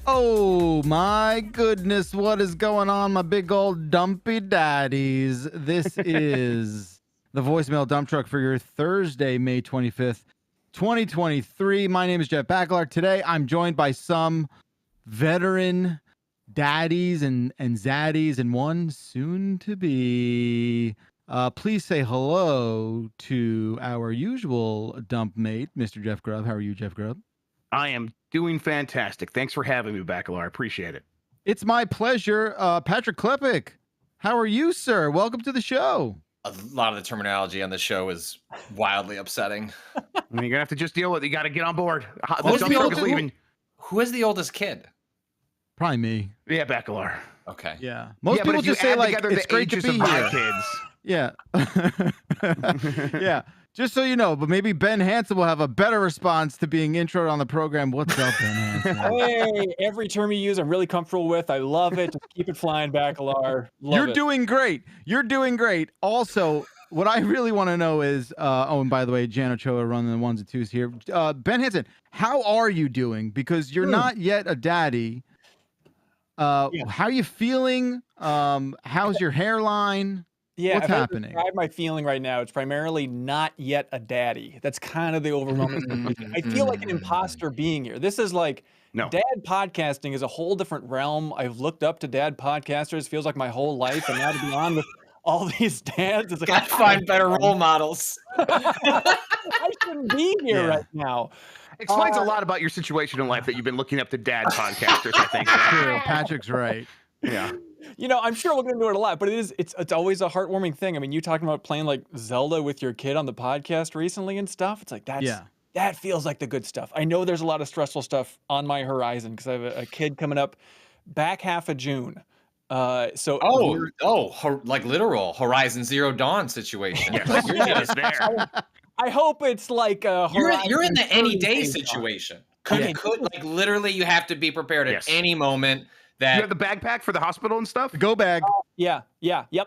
Oh my goodness, what is going on, my big old dumpy daddies? This is the voicemail dump truck for your Thursday, May 25th, 2023. My name is Jeff Baclar. Today, I'm joined by some veteran daddies and zaddies and one soon to be. Please say hello to our usual dump mate, Mr. Jeff Grubb. How are you, Jeff Grubb? I am doing fantastic. Thanks for having me, Baclar. I appreciate it. It's my pleasure. Patrick Klepek, how are you, sir? Welcome to the show. A lot of the terminology on the show is wildly upsetting. I mean, you're going to have to just deal with it. You got to get on board. Who is the oldest kid? Probably me. Yeah, Baclar. Okay. Yeah. Most people just say, like, it's great to be here. Kids. Yeah. Yeah. Just so you know, but maybe Ben Hansen will have a better response to being introed on the program. What's up, Ben Hansen? Hey, every term you use, I'm really comfortable with. I love it. Just keep it flying, Baclar. You're doing great. You're doing great. Also, what I really want to know is, and by the way, Jan Ochoa running the ones and twos here. Ben Hansen, how are you doing? Because you're not yet a daddy. How are you feeling? How's your hairline? Yeah, what's happening? Describe my feeling right now. It's primarily not yet a daddy. That's kind of the overwhelming conclusion. I feel like an imposter being here. This is like dad podcasting is a whole different realm. I've looked up to dad podcasters. Feels like my whole life, and now to be on with all these dads, it's like gotta find better role models. I shouldn't be here right now. Explains a lot about your situation in life that you've been looking up to dad podcasters. I think. True. Patrick's right. Yeah. You know, I'm sure we're going to do it a lot, but it's always a heartwarming thing. I mean, you talking about playing like Zelda with your kid on the podcast recently and stuff. It's like, that feels like the good stuff. I know there's a lot of stressful stuff on my horizon because I have a kid coming up back half of June. Like literal Horizon Zero Dawn situation. Yes, your kid is there. I hope it's like you're in the any day situation. Like literally, you have to be prepared at any moment. That you have the backpack for the hospital and stuff? Go bag. Yep.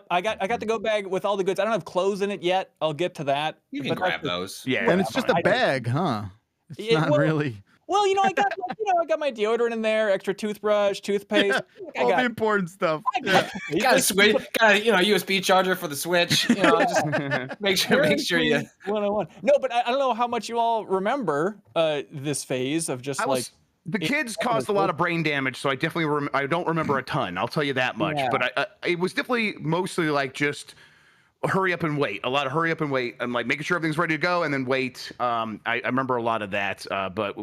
I got the go bag with all the goods. I don't have clothes in it yet. I'll get to that. You can grab those. Yeah, and it's just a bag, huh? It's not really. Well, I got my deodorant in there, extra toothbrush, toothpaste. All the important stuff. You got a switch, USB charger for the Switch. Just make sure you 101. No, but I don't know how much you all remember this phase of just the kids caused a lot of brain damage, so I definitely I don't remember a ton. I'll tell you that much. Yeah. But it was definitely mostly like just hurry up and wait. A lot of hurry up and wait, and like making sure everything's ready to go, and then wait. I remember a lot of that. But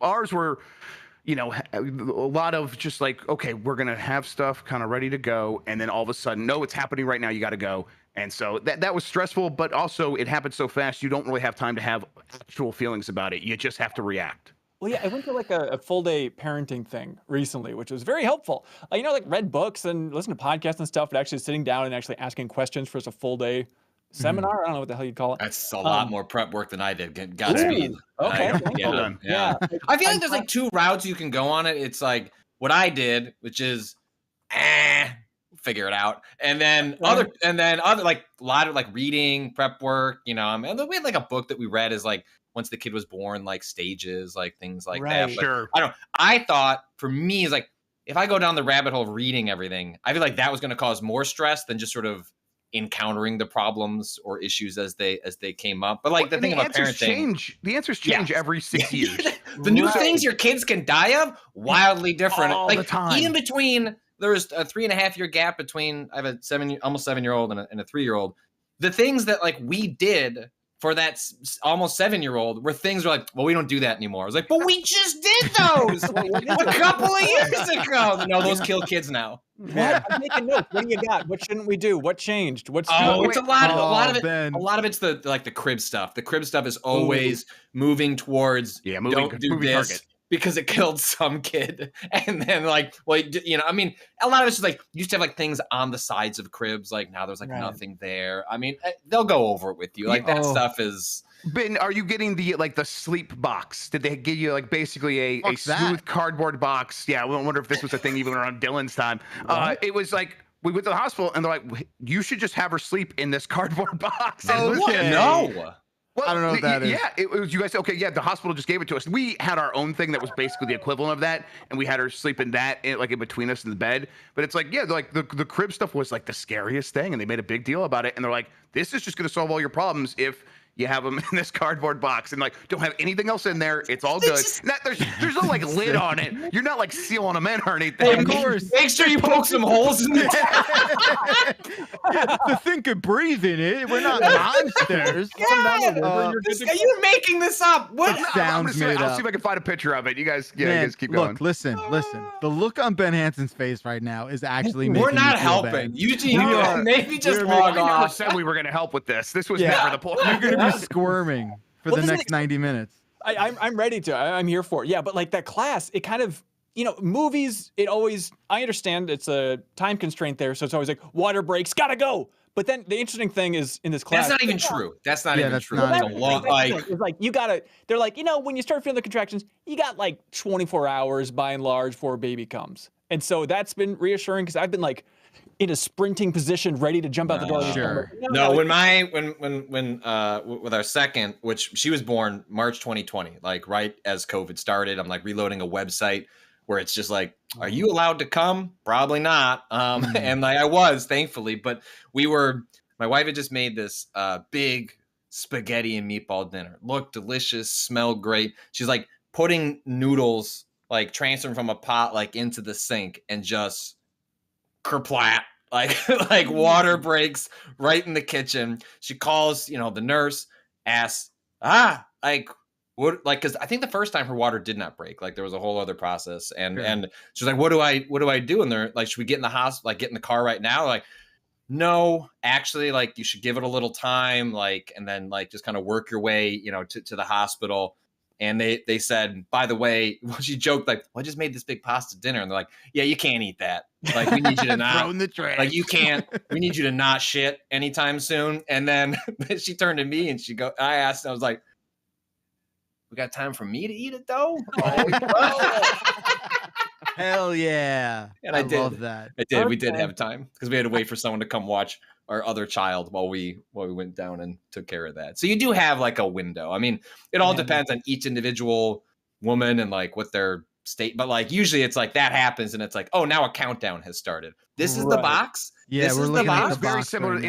ours were, a lot of just like, okay, we're gonna have stuff kind of ready to go, and then all of a sudden, no, it's happening right now. You got to go. And so that was stressful, but also it happened so fast. You don't really have time to have actual feelings about it. You just have to react. Well, yeah, I went to like a full day parenting thing recently, which was very helpful. Like read books and listen to podcasts and stuff, but actually sitting down and actually asking questions for a full day seminar. I don't know what the hell you'd call it. That's a lot more prep work than I did. Godspeed. Okay. Yeah. I feel like there's like two routes you can go on it. It's like what I did, which is figure it out, and then other like a lot of like reading, prep work. And then we had like a book that we read is like. Once the kid was born, like stages, like things like that. But sure. I thought for me is like, if I go down the rabbit hole of reading everything, I feel like that was going to cause more stress than just sort of encountering the problems or issues as they came up. But like the thing about parenting, the answers change every 6 years. The new things your kids can die of, wildly different. All the time. Even between, there was a 3.5-year gap between, I have a almost 7-year-old and a 3-year-old. The things that like we did for that almost 7-year-old were things were like, well, we don't do that anymore. I was like, but we just did those a couple of years ago. No, those kill kids now. What? I'm making notes. What do you got? What shouldn't we do? What changed? It's a lot of it. A lot of it's the crib stuff. The crib stuff is always moving towards don't do this. Target. Because it killed some kid. And then like, well, I mean, a lot of it's just like, you used to have like things on the sides of cribs. Like now there's like nothing there. I mean, they'll go over it with you. Like that stuff is. Ben, are you getting the sleep box? Did they give you like basically a smooth cardboard box? Yeah, I wonder if this was a thing even around Dylan's time. It was like, we went to the hospital and they're like, you should just have her sleep in this cardboard box. No. Well, I don't know what that is. Yeah, it was you guys. Okay, yeah, the hospital just gave it to us. We had our own thing that was basically the equivalent of that, and we had her sleep in that, like in between us in the bed. But it's like, yeah, like the crib stuff was like the scariest thing, and they made a big deal about it. And they're like, this is just going to solve all your problems if you have them in this cardboard box, and like don't have anything else in there. It's all good. There's no like lid on it. You're not like sealing them in or anything. Of course. Make sure you poke some holes in it. The thing could breathe in it. We're not monsters. You're making this up. What sounds made up? I'll see if I can find a picture of it. You guys, you guys keep going. Look, listen. The look on Ben Hansen's face right now is actually making we're not me feel helping. bad. You maybe just log off. We never said we were going to help with this. This was never the point. You're going to be squirming for the next 90 minutes. I'm ready to. I'm here for it. Yeah, but like that class, it kind of, movies, I understand it's a time constraint there, so it's always like, water breaks, gotta go. But then the interesting thing is in this class. That's not even true. That's not even true. It's like, you gotta, they're like, when you start feeling the contractions, you got like 24 hours by and large before a baby comes. And so that's been reassuring because I've been like, in a sprinting position, ready to jump out the door. Sure. When with our second, which she was born March 2020, like right as COVID started, I'm like reloading a website where it's just like, are you allowed to come? Probably not. And like I was, thankfully, but my wife had just made this big spaghetti and meatball dinner. Looked delicious, smelled great. She's like putting noodles, like transferring from a pot, like into the sink and just kerplat. Like water breaks right in the kitchen. She calls, the nurse, asks, because I think the first time her water did not break. Like there was a whole other process, and she's like, what do I do? And they're like, should we get in the hospital? Like get in the car right now? Like, no, actually, like you should give it a little time, like, and then like just kind of work your way, to the hospital. And they said, by the way, she joked like, well, I just made this big pasta dinner. And they're like, yeah, you can't eat that. Like, we need you to not. Throw in the trash. Like, you can't. We need you to not shit anytime soon. And then she turned to me and I asked, I was like, we got time for me to eat it though? Hell yeah. And I did. Love that. I did. We did have time because we had to wait for someone to come watch our other child while we went down and took care of that. So you do have like a window. I mean, it all depends on each individual woman and like what their state, but like usually it's like that happens and it's like, oh, now a countdown has started. This is the box. Yeah, this we're is looking the at box. the box. Very similar. Right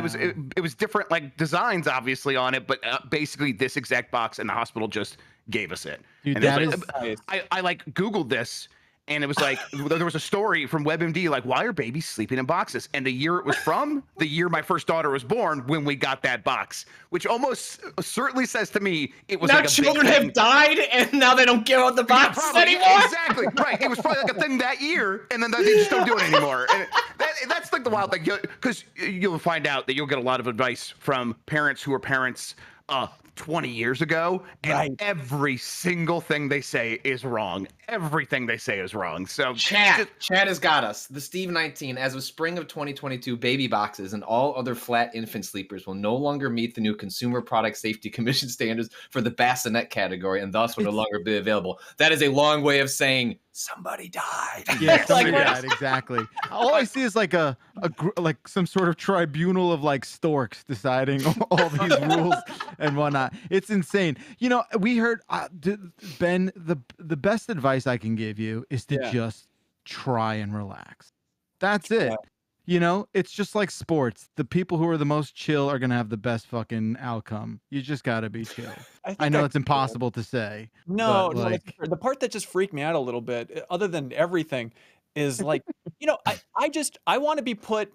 it was different like designs obviously on it, but basically this exact box, and the hospital just gave us it. Dude, and that like, is nice. I like Googled this. And it was like, there was a story from WebMD, like, why are babies sleeping in boxes? And the year it was from, the year my first daughter was born, when we got that box, which almost certainly says to me, it was now like a children have died and now they don't care about the box anymore. Exactly, right. It was probably like a thing that year, and then they just don't do it anymore. And that's like the wild thing, because you'll find out that you'll get a lot of advice from parents who are parents 20 years ago, and every single thing they say is wrong. Everything they say is wrong. So Chad has got us. The Steve 19, as of spring of 2022, baby boxes and all other flat infant sleepers will no longer meet the new Consumer Product Safety Commission standards for the bassinet category, and thus will no longer be available. That is a long way of saying somebody died. Yeah, somebody died, exactly. All I see is like like some sort of tribunal of like storks deciding all these rules and whatnot. It's insane. We heard Ben, the best advice I can give you is to just try and relax. That's it. It's just like sports. The people who are the most chill are gonna have the best fucking outcome. You just gotta be chill. I know it's impossible to say. No, the part that just freaked me out a little bit, other than everything, is like, I want to be put.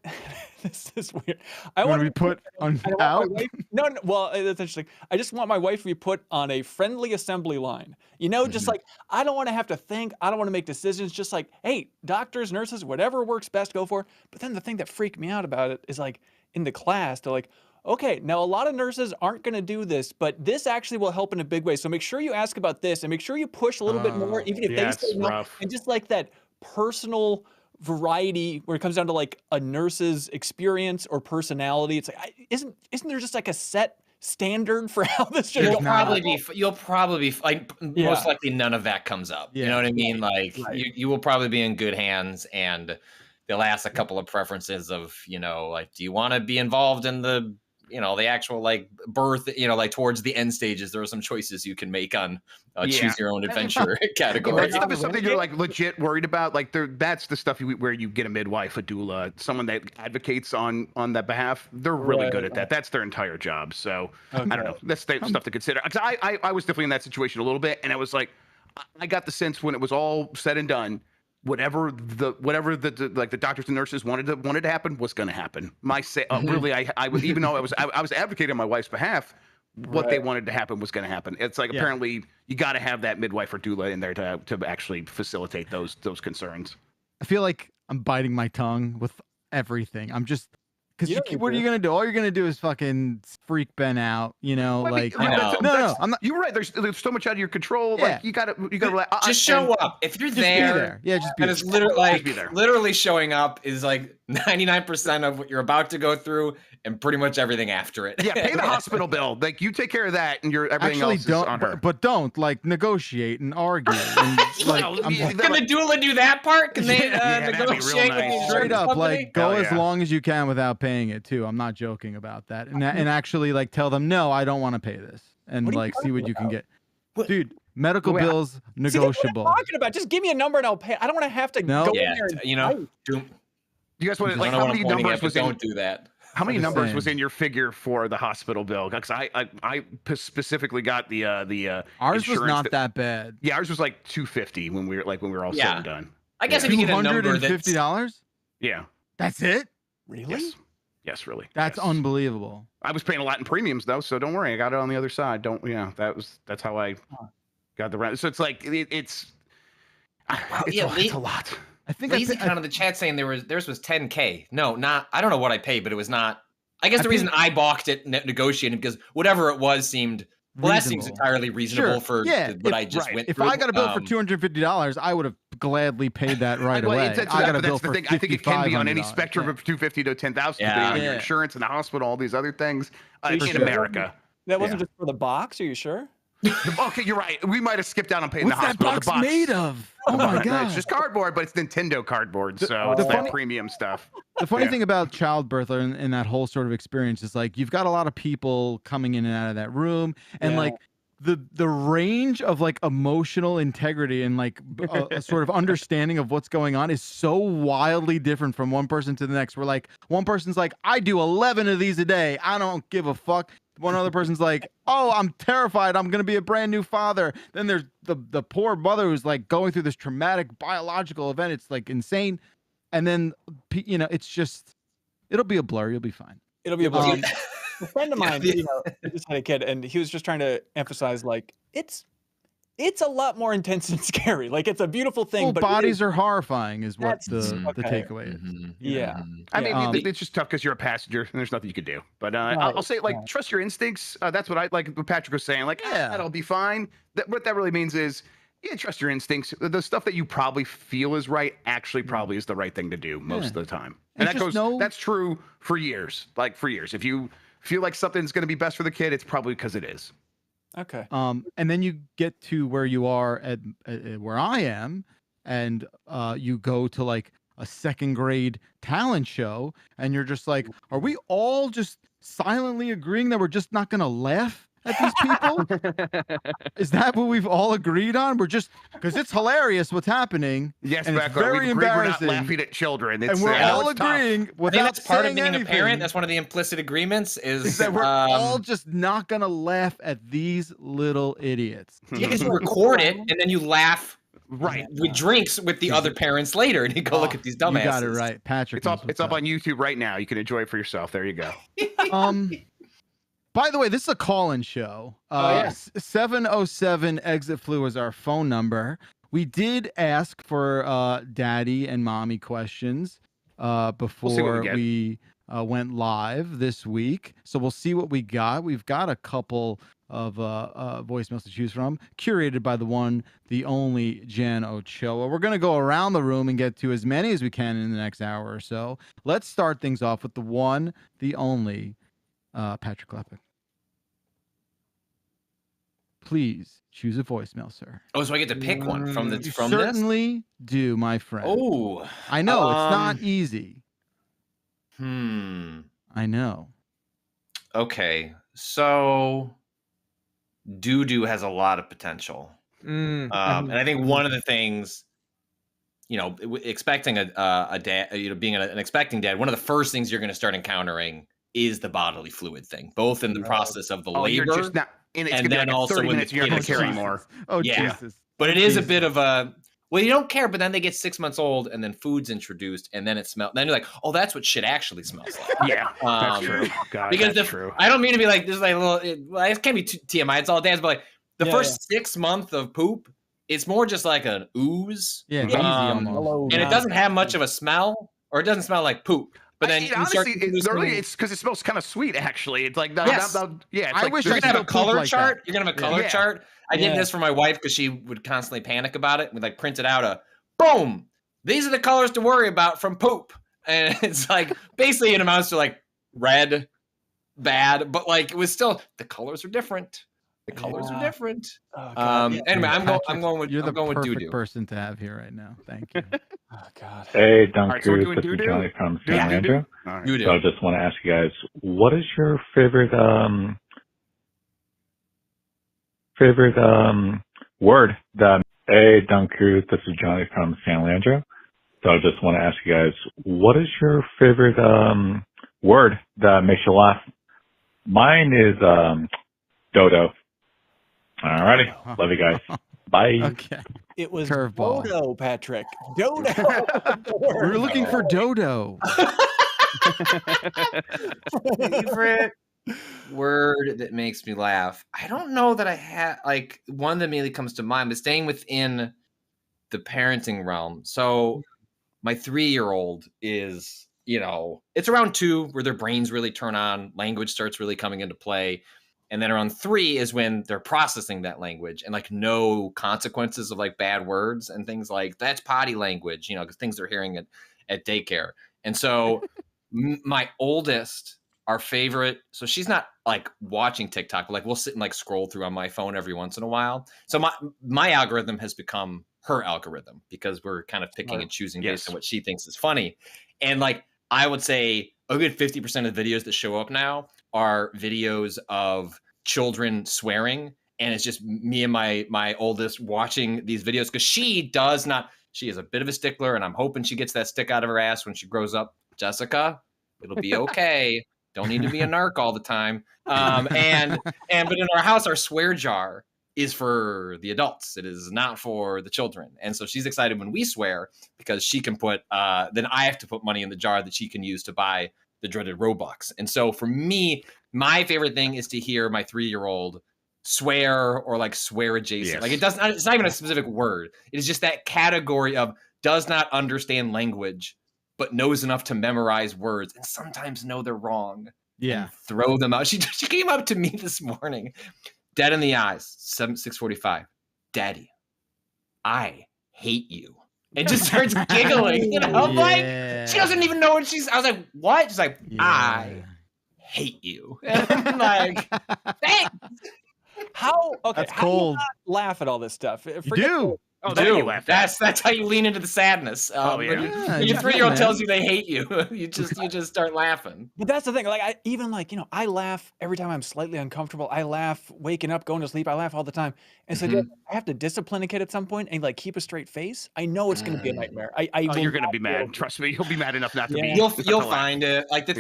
This is weird. I want to be put on out. No. Well, that's interesting. I just want my wife to be put on a friendly assembly line. Just like, I don't want to have to think. I don't want to make decisions. Just like, hey, doctors, nurses, whatever works best, go for. But then the thing that freaked me out about it is like in the class, they're like, okay, now a lot of nurses aren't going to do this, but this actually will help in a big way. So make sure you ask about this and make sure you push a little bit more, even if they say no. And just like that personal variety where it comes down to like a nurse's experience or personality. It's like, isn't there just like a set standard for how this should You'll probably be like, most likely none of that comes up. You know what I mean? Like you will probably be in good hands, and they'll ask a couple of preferences of, like, do you want to be involved in the the actual like birth, like towards the end stages, there are some choices you can make on choose your own adventure category. That stuff is something you're like legit worried about. Like that's the stuff where you get a midwife, a doula, someone that advocates on that behalf. They're really good at that. That's their entire job. So I don't know. That's stuff to consider. Because I was definitely in that situation a little bit, and I was like, I got the sense when it was all said and done, whatever the doctors and nurses wanted to happen was going to happen. Really, I even though I was advocating on my wife's behalf, what they wanted to happen was going to happen. It's like apparently you got to have that midwife or doula in there to actually facilitate those concerns. I feel like I'm biting my tongue with everything. I'm just because what are you gonna do? All you're gonna do is fucking freak Ben out, No, I'm not. You're right. There's so much out of your control. Like you gotta just show up if you're there. Yeah, just be there. And it's literally showing up is like 99% of what you're about to go through, and pretty much everything after it. Yeah, pay the hospital bill. Like you take care of that, and everything else is on her. But don't negotiate and argue. And, can the doula do that part? Can they negotiate with the straight up? company? Like go as long as you can without paying it too. I'm not joking about that. And actually like tell them no, I don't want to pay this, and see what you can get, dude. Medical bills negotiable. What are you talking about? Just give me a number and I'll pay. I don't want to have to go in there. You guys want to how many numbers was don't do that. How many numbers was in your figure for the hospital bill? Because I specifically got the ours was not that bad. Yeah, ours was like $250 when we were all said and done. I guess if you get a number $250. Yeah, that's it. Really? Yes, really. That's unbelievable. I was paying a lot in premiums though, so don't worry. I got it on the other side. That's how I got the rent. So it's like it's a lot. I think Lazy Con in the chat saying theirs was $10K. No, not. I don't know what I paid, but it was not. I guess the reason I balked at negotiating because whatever it was seemed. Well, that seems entirely reasonable for what I just went through. If I got a bill for $250, I would have gladly paid that right away. I got a bill for $5,500. I think it can be on any spectrum of $250 to $10,000, depending on your insurance and the hospital, all these other things in America. That wasn't just for the box. Are you sure? Okay, you're right. We might have skipped out on paying the hospital. What's that box made of? Oh my god! It's just cardboard, but it's Nintendo cardboard, so it's that premium stuff. The funny thing about childbirth and that whole sort of experience is like you've got a lot of people coming in and out of that room, and like the range of like emotional integrity and like a sort of understanding of what's going on is so wildly different from one person to the next. Where like one person's like, I do 11 of these a day. I don't give a fuck. One other person's like, oh, I'm terrified. I'm going to be a brand new father. Then there's the poor mother who's like going through this traumatic biological event. It's like insane. And then, it's just, it'll be a blur. You'll be fine. It'll be a blur. A friend of mine, he just had a kid, and he was just trying to emphasize like, it's a lot more intense and scary. Like it's a beautiful thing, well, but bodies are horrifying is what the takeaway is. Yeah. I mean, it's just tough because you're a passenger and there's nothing you can do. But I'll say trust your instincts. That's what what Patrick was saying. Like, that'll be fine. What that really means is, trust your instincts. The stuff that you probably feel is right actually probably is the right thing to do most of the time. And that's true for years. Like for years. If you feel like something's going to be best for the kid, it's probably because it is. Okay. And then you get to where you are at where I am, and you go to like a second grade talent show, and you're just like, are we all just silently agreeing that we're just not going to laugh at these people? Is that what we've all agreed on? We're just because it's hilarious what's happening. Yes, and it's very embarrassing. We're not laughing at children. And we're all agreeing without that's part of being anything. a parent. That's one of the implicit agreements is that we're all just not gonna laugh at these little idiots. Yeah, because you record it and then you laugh with drinks with the other parents later, and you go look at these dumbasses. You got it right, Patrick. It's up on YouTube right now. You can enjoy it for yourself. There you go. By the way, this is a call-in show. 707 exit flu is our phone number. We did ask for daddy and mommy questions before we went live this week. So we'll see what we got. We've got a couple of voicemails to choose from, curated by the one, the only Jan Ochoa. We're going to go around the room and get to as many as we can in the next hour or so. Let's start things off with the one, the only Patrick Klepek. Please choose a voicemail, sir. Oh, so I get to pick one from this? Certainly do, my friend. Oh, I know it's not easy. I know. okay, so doo-doo has a lot of potential. And I think one of the things, expecting a dad, being an expecting dad, one of the first things you're going to start encountering is the bodily fluid thing, both in the process of the labor, you're just not, and it's and then like also 30 when minutes the you're kid not is care alive. anymore. Oh, yeah. Jesus. But it is a bit of a, well, you don't care, but then they get 6 months old and then food's introduced and then it smells. Then you're like, oh, that's what shit actually smells like. Yeah, that's true. God, because that's true. I don't mean to be like, this is like a little, it can't be TMI, it's all dads, but like the first 6 months of poop, it's more just like an ooze. Yeah, easy almost. And it doesn't have much of a smell, or it doesn't smell like poop. But then honestly, it's because it smells kind of sweet. Actually, it's like yes. It's I like wish you're gonna have a color chart. That. You're gonna have a color chart. I did this for my wife because she would constantly panic about it. We like printed out a boom. These are the colors to worry about from poop, and it's like basically it amounts to like red, bad, but like it was still the colors are different. The colors are different. Oh, anyway, I'm going with perfect person to have here right now. Thank you. Oh God. Hey, Dunk Crew, this is Johnny from San Leandro. So I just want to ask you guys, what is your favorite word that? Hey, Dunk Crew, this is Johnny from San Leandro. So I just want to ask you guys, what is your favorite word that makes you laugh? Mine is dodo. Alrighty, love you guys. Bye. Okay. It was Curveball. Dodo, Patrick. Dodo. We were looking for Dodo. Favorite word that makes me laugh. I don't know that I have like one that immediately comes to mind, but staying within the parenting realm. So my 3-year-old is, it's around 2 where their brains really turn on, language starts really coming into play. And then around 3 is when they're processing that language and like no consequences of like bad words and things like that's potty language, because things they're hearing at daycare. And so my oldest, our favorite, so she's not like watching TikTok, but like we'll sit and like scroll through on my phone every once in a while. So my algorithm has become her algorithm because we're kind of picking and choosing based on what she thinks is funny. And like I would say a good 50% of the videos that show up now are videos of children swearing, and it's just me and my oldest watching these videos because she is a bit of a stickler, and I'm hoping she gets that stick out of her ass when she grows up. Jessica, it'll be okay. Don't need to be a narc all the time. But in our house, our swear jar is for the adults. It is not for the children. And so she's excited when we swear because she can put, then I have to put money in the jar that she can use to buy the dreaded Robux. And so for me, my favorite thing is to hear my 3-year-old swear or like swear adjacent. Like it's not even a specific word. It is just that category of does not understand language, but knows enough to memorize words and sometimes know they're wrong. Yeah. Throw them out. She came up to me this morning, dead in the eyes, 6:45. Daddy, I hate you. And just starts giggling. Like she doesn't even know what I was like, what? She's like, I hate you. And I'm like, thanks. How That's how cold. do you not laugh at all this stuff? You do. Oh, Dude, that's how you lean into the sadness. When your 3-year-old tells you they hate you, you just start laughing. But that's the thing. Like I laugh every time I'm slightly uncomfortable. I laugh waking up, going to sleep. I laugh all the time. And so I have to discipline a kid at some point and like keep a straight face. I know it's going to be a nightmare. You're going to be mad. Trust me, you'll be mad enough not to be. You'll find it. Like the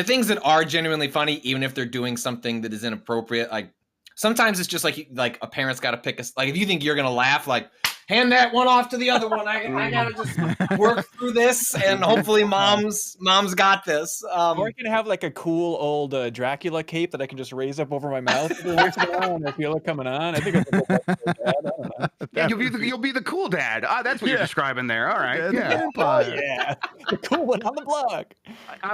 things that are genuinely funny, even if they're doing something that is inappropriate, like. Sometimes it's just like a parent's got to pick like if you think you're gonna laugh, like hand that one off to the other one. I gotta just work through this, and hopefully mom's got this. Or I can have like a cool old Dracula cape that I can just raise up over my mouth every once in a while when I feel it coming on. I think it's a good dad. I don't know. Yeah, you'll be the cool dad. That's what you're describing there. All right. The cool one on the block.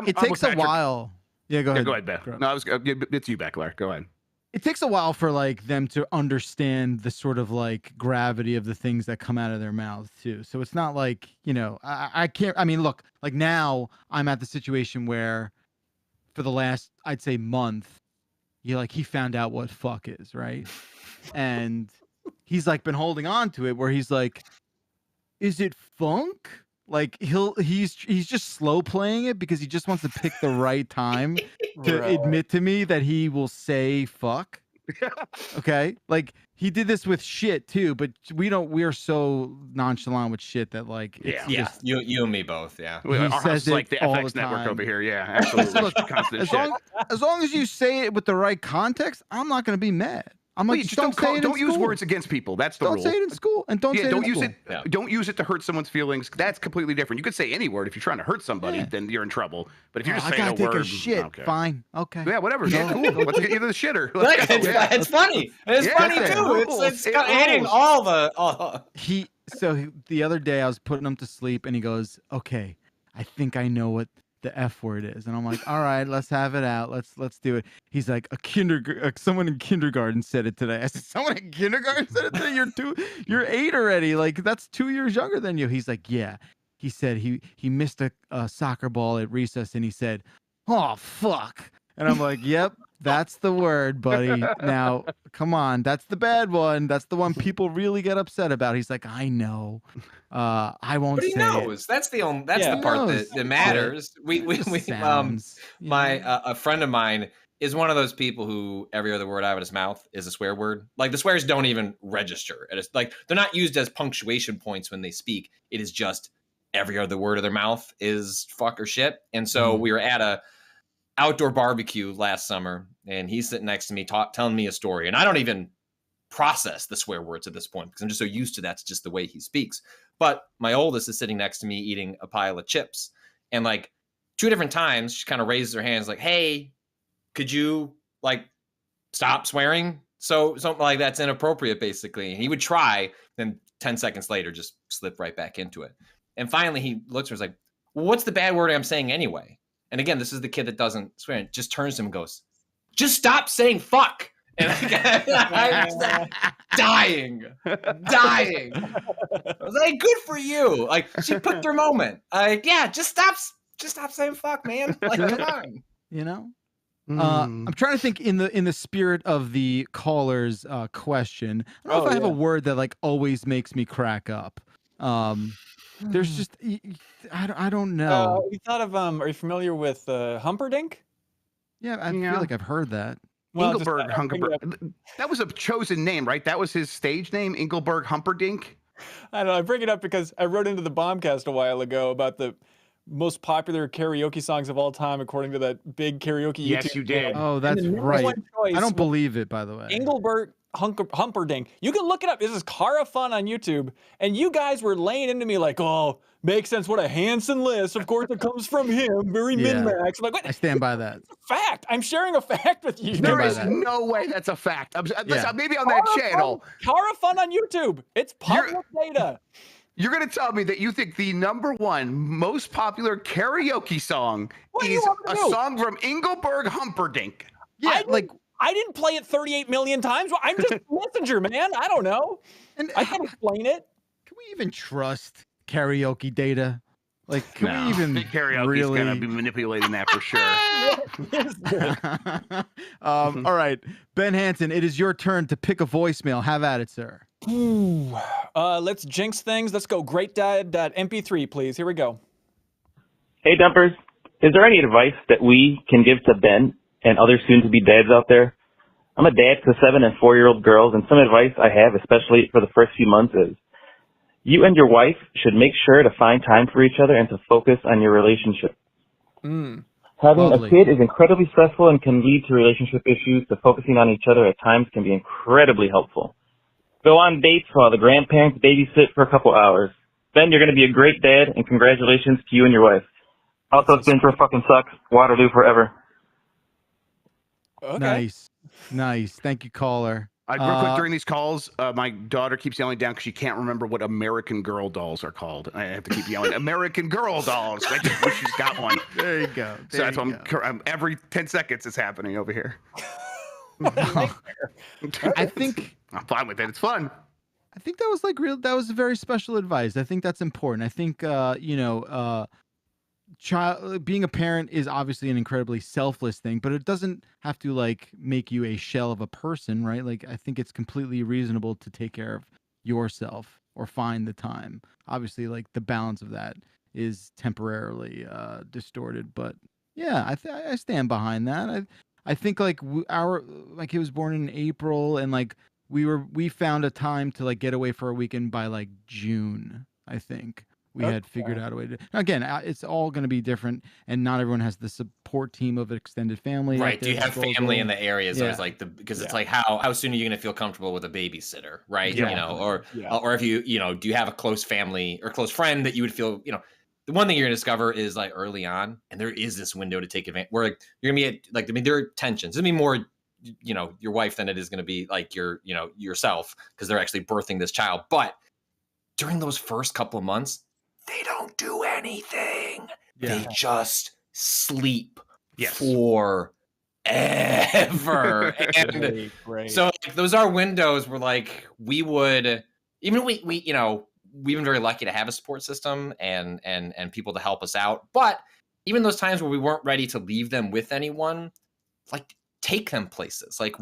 It takes a while. Yeah, go ahead. Go ahead, Beth. No, it's you, Beckler. Go ahead. It takes a while for like them to understand the sort of like gravity of the things that come out of their mouths too. So it's not like, I can't, I mean, look, like now I'm at the situation where for the last, I'd say month, he found out what fuck is, right? And he's like been holding on to it where he's like, is it funk? Like he's just slow playing it because he just wants to pick the right time to admit to me that he will say fuck. Okay, like he did this with shit too, but we're so nonchalant with shit that like it's just, you and me both. Yeah, our house is like the FX network over here. Yeah, absolutely. Look, as long as you say it with the right context, I'm not going to be mad. I'm like, just don't use words against people. That's the rule. Don't say it in school, and don't say it in use school. Don't use it to hurt someone's feelings. That's completely different. You could say any word if you're trying to hurt somebody, then you're in trouble. But if you're just saying a word, shit. Okay. Fine, okay, yeah, whatever. Yeah, cool. Let's get you to the shitter. It's funny. It's funny too. It's hitting all the. So the other day I was putting him to sleep, and he goes, "Okay, I think I know what the F word is," and I'm like, "All right, let's have it out. Let's do it." He's like, someone in kindergarten said it today. I said, "Someone in kindergarten said it today? You're 8 already. Like that's 2 years younger than you." He's like, "Yeah." He said he missed a soccer ball at recess, and he said, "Oh fuck," and I'm like, "Yep, that's the word, buddy. Now, come on, that's the bad one. That's the one people really get upset about." He's like, "I know. I won't say it." But he knows. That's the part that matters. A friend of mine is one of those people who every other word out of his mouth is a swear word. Like the swears don't even register. It's like they're not used as punctuation points when they speak. It is just every other word of their mouth is fuck or shit. And so we were at a outdoor barbecue last summer, and he's sitting next to me telling me a story, and I don't even process the swear words at this point because I'm just so used to that's just the way he speaks. But my oldest is sitting next to me eating a pile of chips, and like 2 different times she kind of raises her hands like, "Hey, could you like stop swearing?" So something like that's inappropriate basically. And he would try, then 10 seconds later just slip right back into it. And finally he looks at her and is like, "Well, what's the bad word I'm saying anyway?" And again, this is the kid that doesn't swear, and just turns to him and goes, "Just stop saying fuck." And I'm dying. I was like, "Good for you." Like she picked her moment. Yeah, just stop saying fuck, man. Like, come on. You know? I'm trying to think in the spirit of the caller's question. I don't know if I have a word that like always makes me crack up. There's just I don't know. We thought of are you familiar with Humperdinck? Yeah, I feel like I've heard that. Well, Humperdinck. That was a chosen name, right? That was his stage name, Engelberg Humperdinck. I don't know. I bring it up because I wrote into the Bombcast a while ago about the most popular karaoke songs of all time, according to that big karaoke YouTube. Yes, you did. Oh, that's right. I don't believe it, by the way. Engelbert Humperdinck. You can look it up. This is Cara Fun on YouTube. And you guys were laying into me like, "Oh, makes sense. What a Hansen list. Of course, it comes from him. Very min-max." I'm like, what? I stand by that. It's a fact. I'm sharing a fact with you. There is no way that's a fact. Maybe on that channel. Cara Fun on YouTube. It's public data. You're going to tell me that you think the #1 most popular karaoke song is a song from Engelberg Humperdinck? Yeah, I didn't play it 38 million times. I'm just a messenger, man. I don't know. And I can't explain it. Can we even trust karaoke data? Like, can we even karaoke's going to be manipulating that for sure. All right, Ben Hansen, it is your turn to pick a voicemail. Have at it, sir. Let's jinx things. Let's go. GreatDad.mp3, please. Here we go. Hey, Dumpers. Is there any advice that we can give to Ben and other soon-to-be dads out there? I'm a dad to 7 and 4-year-old girls, and some advice I have, especially for the first few months, is you and your wife should make sure to find time for each other and to focus on your relationship. Having a kid is incredibly stressful and can lead to relationship issues, so focusing on each other at times can be incredibly helpful. Go on dates while the grandparents babysit for a couple hours. Ben, you're going to be a great dad, and congratulations to you and your wife. Also, Spencer fucking sucks. Waterloo forever. Okay. Nice. Thank you, caller. Real quick, during these calls, my daughter keeps yelling down because she can't remember what American Girl dolls are called. I have to keep yelling, American Girl dolls. I just wish she's got one. There you go. So that's why I'm every 10 seconds it's happening over here. I think I'm fine with it. It's fun. I think that was that was very special advice. I think that's important. I think being a parent is obviously an incredibly selfless thing, but it doesn't have to like make you a shell of a person, right? Like I think it's completely reasonable to take care of yourself or find the time. Obviously, like the balance of that is temporarily distorted, but yeah, I stand behind that. I think like he was born in April, and like we found a time to like get away for a weekend by like June. I think we had figured out a way to. Again, it's all going to be different, and not everyone has the support team of an extended family. Right? Do you have family in the area? So it's like because it's like how soon are you going to feel comfortable with a babysitter, right? Yeah. You know, or if you do you have a close family or close friend that you would feel the one thing you're gonna discover is like early on, and there is this window to take advantage where like, you're gonna be like, I mean, there are tensions. It's gonna be more, your wife than it is gonna be like yourself, because they're actually birthing this child. But during those first couple of months, they don't do anything. Yeah. They just sleep forever. And great. So like, those are windows where like we would, even we've been very lucky to have a support system and people to help us out. But even those times where we weren't ready to leave them with anyone, like take them places. Like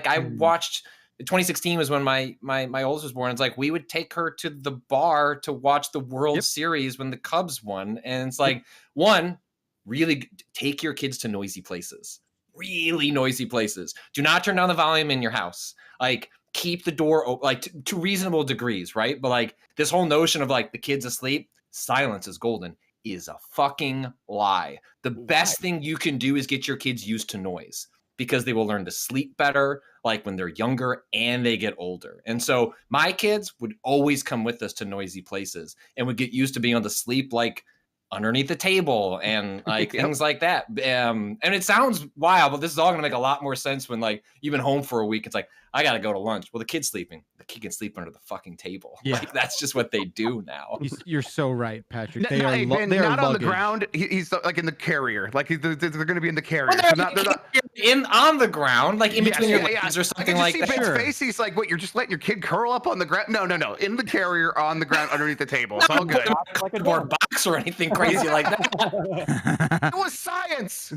I watched 2016 was when my oldest was born. It's like we would take her to the bar to watch the World Series when the Cubs won. And it's like, one, really take your kids to noisy places. Really noisy places. Do not turn down the volume in your house. Like keep the door open, like to reasonable degrees, right? But like this whole notion of like the kids asleep, silence is golden, is a fucking lie. The best thing you can do is get your kids used to noise, because they will learn to sleep better, like when they're younger and they get older. And so my kids would always come with us to noisy places and would get used to being able to sleep like underneath the table and like things like that. And it sounds wild, but this is all going to make a lot more sense when like you've been home for a week. It's like, I got to go to lunch. Well, the kid's sleeping. The kid can sleep under the fucking table. Yeah. Like that's just what they do now. You're so right, Patrick. They are not on the ground. He's like in the carrier. Like they're going to be in the carrier. Well, they're not on the ground, like in between your legs or something like that. Ben's face, he's like, what? You're just letting your kid curl up on the ground? No. In the carrier, on the ground, underneath the table. It's all good. Like a board box or anything crazy like that. It was science.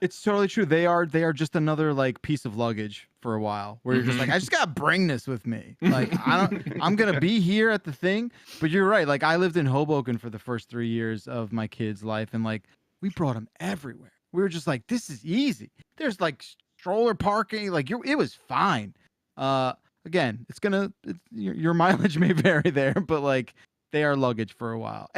It's totally true. They are just another like piece of luggage for a while, where you're just like, I just gotta bring this with me. Like I'm gonna be here at the thing. But you're right. Like I lived in Hoboken for the first 3 years of my kid's life, and like we brought them everywhere. We were just like, this is easy. There's like stroller parking. Like it was fine. Again, your mileage may vary there, but like they are luggage for a while.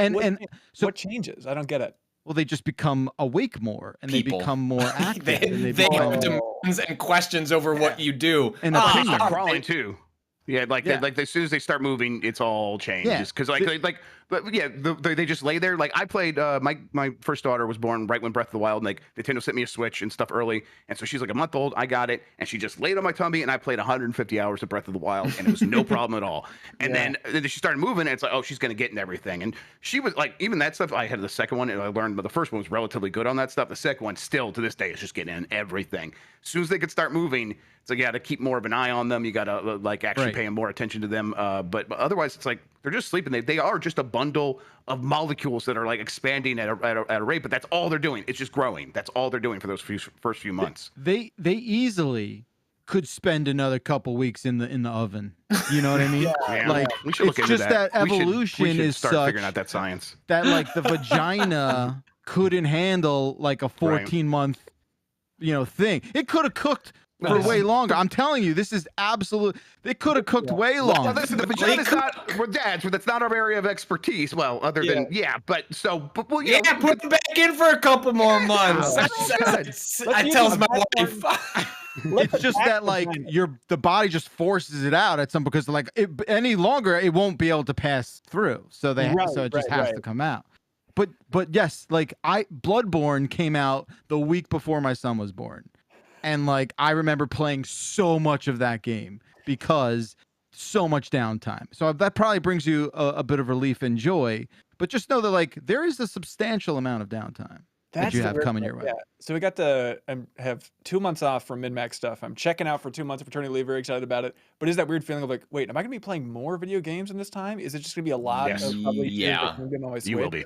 So what changes? I don't get it. Well, they just become awake more, and they become more active. they have demands and questions over what you do. And they start crawling too. Yeah, like as soon as they start moving, it's all changes. Because they just lay there. Like I played. My first daughter was born right when Breath of the Wild. And like Nintendo sent me a Switch and stuff early, and so she's like a month old. I got it, and she just laid on my tummy, and I played 150 hours of Breath of the Wild, and it was no problem at all. And then she started moving, and it's like, oh, she's gonna get in everything. And she was like, even that stuff. I had the second one, and I learned, but the first one was relatively good on that stuff. The second one, still to this day, is just getting in everything. As soon as they could start moving, it's like you got to keep more of an eye on them. You got to like actually paying more attention to them. But otherwise, it's like they're just sleeping. They are just a bundle of molecules that are like expanding at a rate. But that's all they're doing. It's just growing. That's all they're doing for those first few months. They easily could spend another couple weeks in the oven. You know what I mean? Like we should look into that evolution we should is start such figuring out that science that like the vagina couldn't handle like a 14-month thing. It could have cooked for way longer. I'm telling you, this is absolute. They could have cooked way longer. Well, listen, the vagina's not. We're dads, but that's not our area of expertise. Well, other than put it back in for a couple more months. That tells my wife. It's just that like the body just forces it out at some because like any longer it won't be able to pass through. So it just has to come out. But yes, like Bloodborne came out the week before my son was born. And like I remember playing so much of that game because so much downtime. So that probably brings you a bit of relief and joy. But just know that like there is a substantial amount of downtime that you have coming your way. Yeah. So we got to have 2 months off from mid-max stuff. I'm checking out for 2 months of paternity leave. Very excited about it. But is that weird feeling of like, wait, am I going to be playing more video games in this time? Is it just going to be a lot? Yes. Of probably You will be.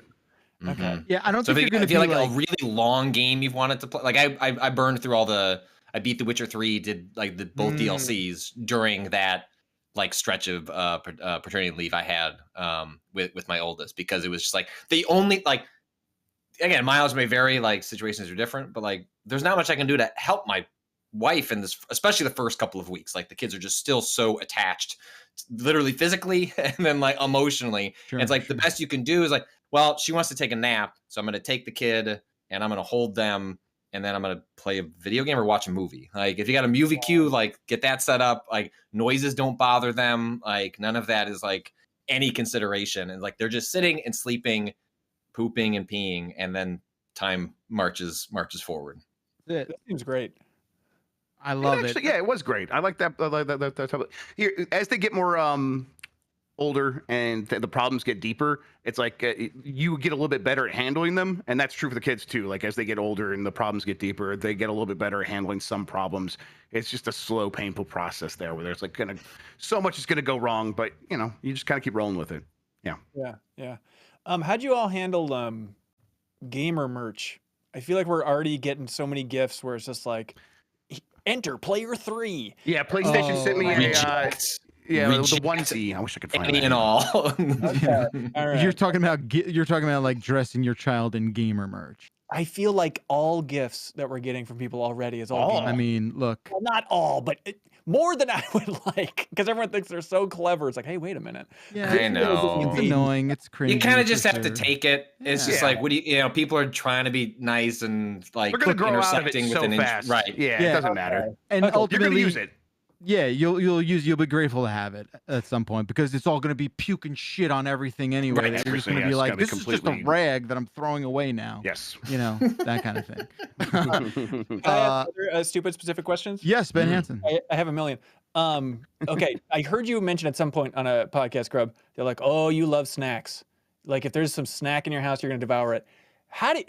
Okay. Yeah, I don't think you're going to feel like a really long game you've wanted to play. Like I burned through I beat The Witcher 3, did like both DLCs during that like stretch of paternity leave I had with my oldest, because it was just like the only, like, again, mileage may vary, like situations are different, but like there's not much I can do to help my wife in this, especially the first couple of weeks. Like the kids are just still so attached, literally physically and then like emotionally. Sure, and it's like the best you can do is like, well, she wants to take a nap, so I'm going to take the kid and I'm going to hold them, and then I'm going to play a video game or watch a movie. Like if you got a movie queue, like get that set up. Like noises don't bother them. Like none of that is like any consideration. And like they're just sitting and sleeping, pooping and peeing, and then time marches forward. That seems great. I love it. Yeah, it was great. I like that. I like that. Here, as they get more older and the problems get deeper, it's like you get a little bit better at handling them, and that's true for the kids too. Like as they get older and the problems get deeper, they get a little bit better at handling some problems. It's just a slow, painful process there, where there's like so much is gonna go wrong, but you just kind of keep rolling with it. Yeah. How'd you all handle gamer merch? I feel like we're already getting so many gifts where it's just like, enter player 3. Yeah, PlayStation sent me the onesie. I wish I could find it. And all. Okay. All right. You're talking about like dressing your child in gamer merch. I feel like all gifts that we're getting from people already is all gamer. I mean, look. Well, not all, but more than I would like, because everyone thinks they're so clever. It's like, hey, wait a minute. Yeah, I know. It's annoying. It's cringy. You kind of just have to take it. Yeah. It's just like, what do people are trying to be nice and like We're gonna grow out of it so within fast. Right. Yeah, it doesn't matter. And ultimately, you're gonna use it. Yeah, you'll be grateful to have it at some point, because it's all going to be puking shit on everything anyway. Right, You're just going to be like, this is just a rag that I'm throwing away now. Yes. That kind of thing. I have other stupid specific questions? Yes, Ben Hansen. I have a million. Okay, I heard you mention at some point on a podcast, Grub, they're like, oh, you love snacks. Like if there's some snack in your house, you're going to devour it.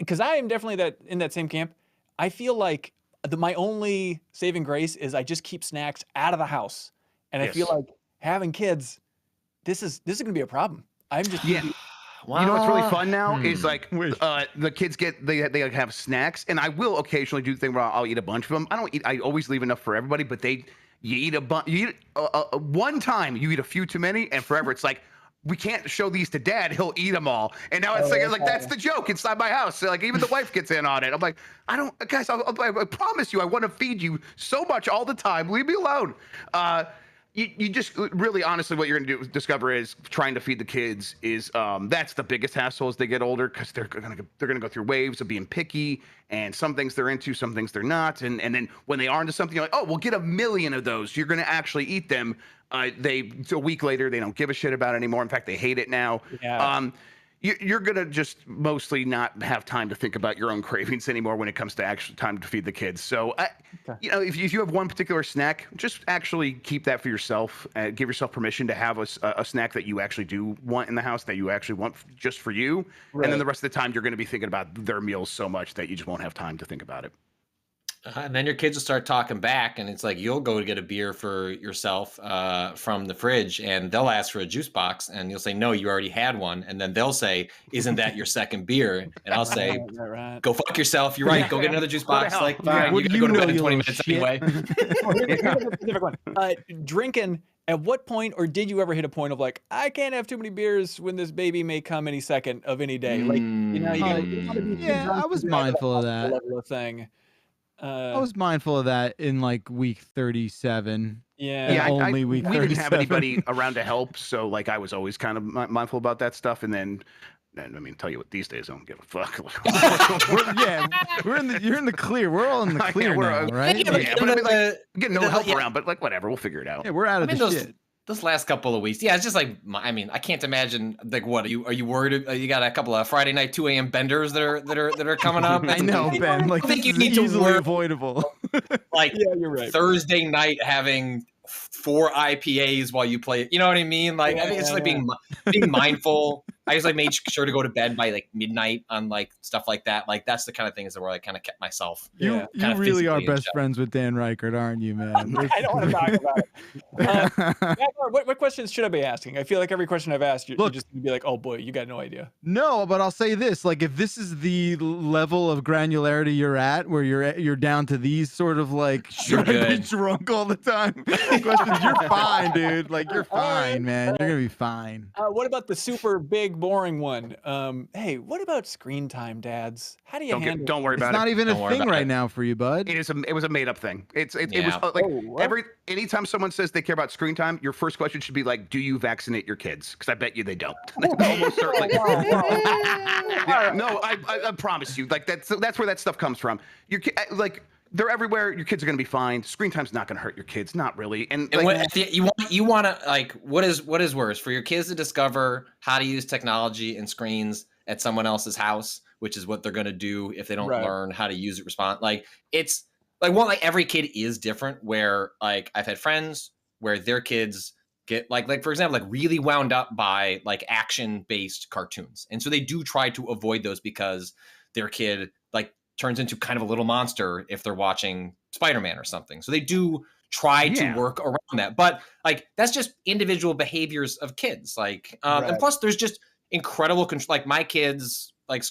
Because I am definitely in that same camp. I feel like my only saving grace is I just keep snacks out of the house, and I feel like having kids, this is going to be a problem. I'm just Wow. You know what's really fun now is like the kids they have snacks, and I will occasionally do the thing where I'll eat a bunch of them. I always leave enough for everybody, but you eat a bunch. You eat one time, you eat a few too many, and forever it's like, we can't show these to Dad. He'll eat them all. And now it's like that's the joke inside my house. So like even the wife gets in on it. I'm like, I promise you, I want to feed you so much all the time. Leave me alone. You just really honestly what you're gonna discover is trying to feed the kids is that's the biggest hassle as they get older, because they're gonna go through waves of being picky, and some things they're into, some things they're not, and then when they are into something, you're like, oh, we'll get 1,000,000 of those. You're gonna actually eat them. A week later they don't give a shit about it anymore. In fact, they hate it now. Yeah. You're gonna just mostly not have time to think about your own cravings anymore when it comes to actual time to feed the kids. So, if you have one particular snack, just actually keep that for yourself. Give yourself permission to have a snack that you actually do want in the house, that you actually want just for you. Right. And then the rest of the time, you're going to be thinking about their meals so much that you just won't have time to think about it. And then your kids will start talking back, and it's like you'll go to get a beer for yourself from the fridge, and they'll ask for a juice box, and you'll say, no, you already had one. And then they'll say, isn't that your second beer? And I'll say, go fuck yourself. You're right. Go get another juice box. Like, fine, you gotta go to bed in 20 minutes anyway. Drinking, at what point, or did you ever hit a point of like, I can't have too many beers when this baby may come any second of any day? Like, you gotta be I was mindful of that. Level of thing. I was mindful of that in like week 37. Yeah, only week 37. We didn't have anybody around to help, so like I was always kind of mindful about that stuff. And then, I mean, tell you what, these days I don't give a fuck. You're in the clear. We're all in the clear now, right? Yeah, but I mean, like, getting no help around, but like whatever, we'll figure it out. Yeah, we're out of the shit. Those last couple of weeks, it's just like, I mean, I can't imagine like what are you worried? You got a couple of Friday night 2 a.m. benders that are coming up. I know, Ben. Like, I think you need to work avoidable. Like, you're right. Thursday night having 4 IPAs while you play it. You know what I mean? Like, I think it's like being mindful, I just like made sure to go to bed by like midnight on like stuff like that. Like that's the kind of things where I kind of kept myself. You really are best friends with Dan Reichert, aren't you, man? I don't want to talk about it. What questions should I be asking? I feel like every question I've asked, you're just gonna be like, oh boy, you got no idea. No, but I'll say this: like, if this is the level of granularity you're at, where you're down to these sort of like, should I be drunk all the time questions, you're fine, dude. Like, you're fine, man. You're gonna be fine. What about the super big boring one? Hey, what about screen time, dads? How do you handle it? Don't worry about it. It's not even a thing right now for you, bud. It was a made up thing. It was like anytime someone says they care about screen time, your first question should be like, do you vaccinate your kids? Because I bet you they don't. Almost certainly. No, I promise you. Like that's where that stuff comes from. Your like they're everywhere. Your kids are going to be fine. Screen time's not going to hurt your kids, not really. And like, you want to like what is worse for your kids to discover how to use technology and screens at someone else's house, which is what they're going to do if they don't learn how to use it. Like it's like like every kid is different. Where like I've had friends where their kids get like for example, like really wound up by like action based cartoons, and so they do try to avoid those because their kid like turns into kind of a little monster if they're watching Spider-Man or something. So they do try to work around that. But like, that's just individual behaviors of kids. Like, and plus there's just incredible control. Like my kids, like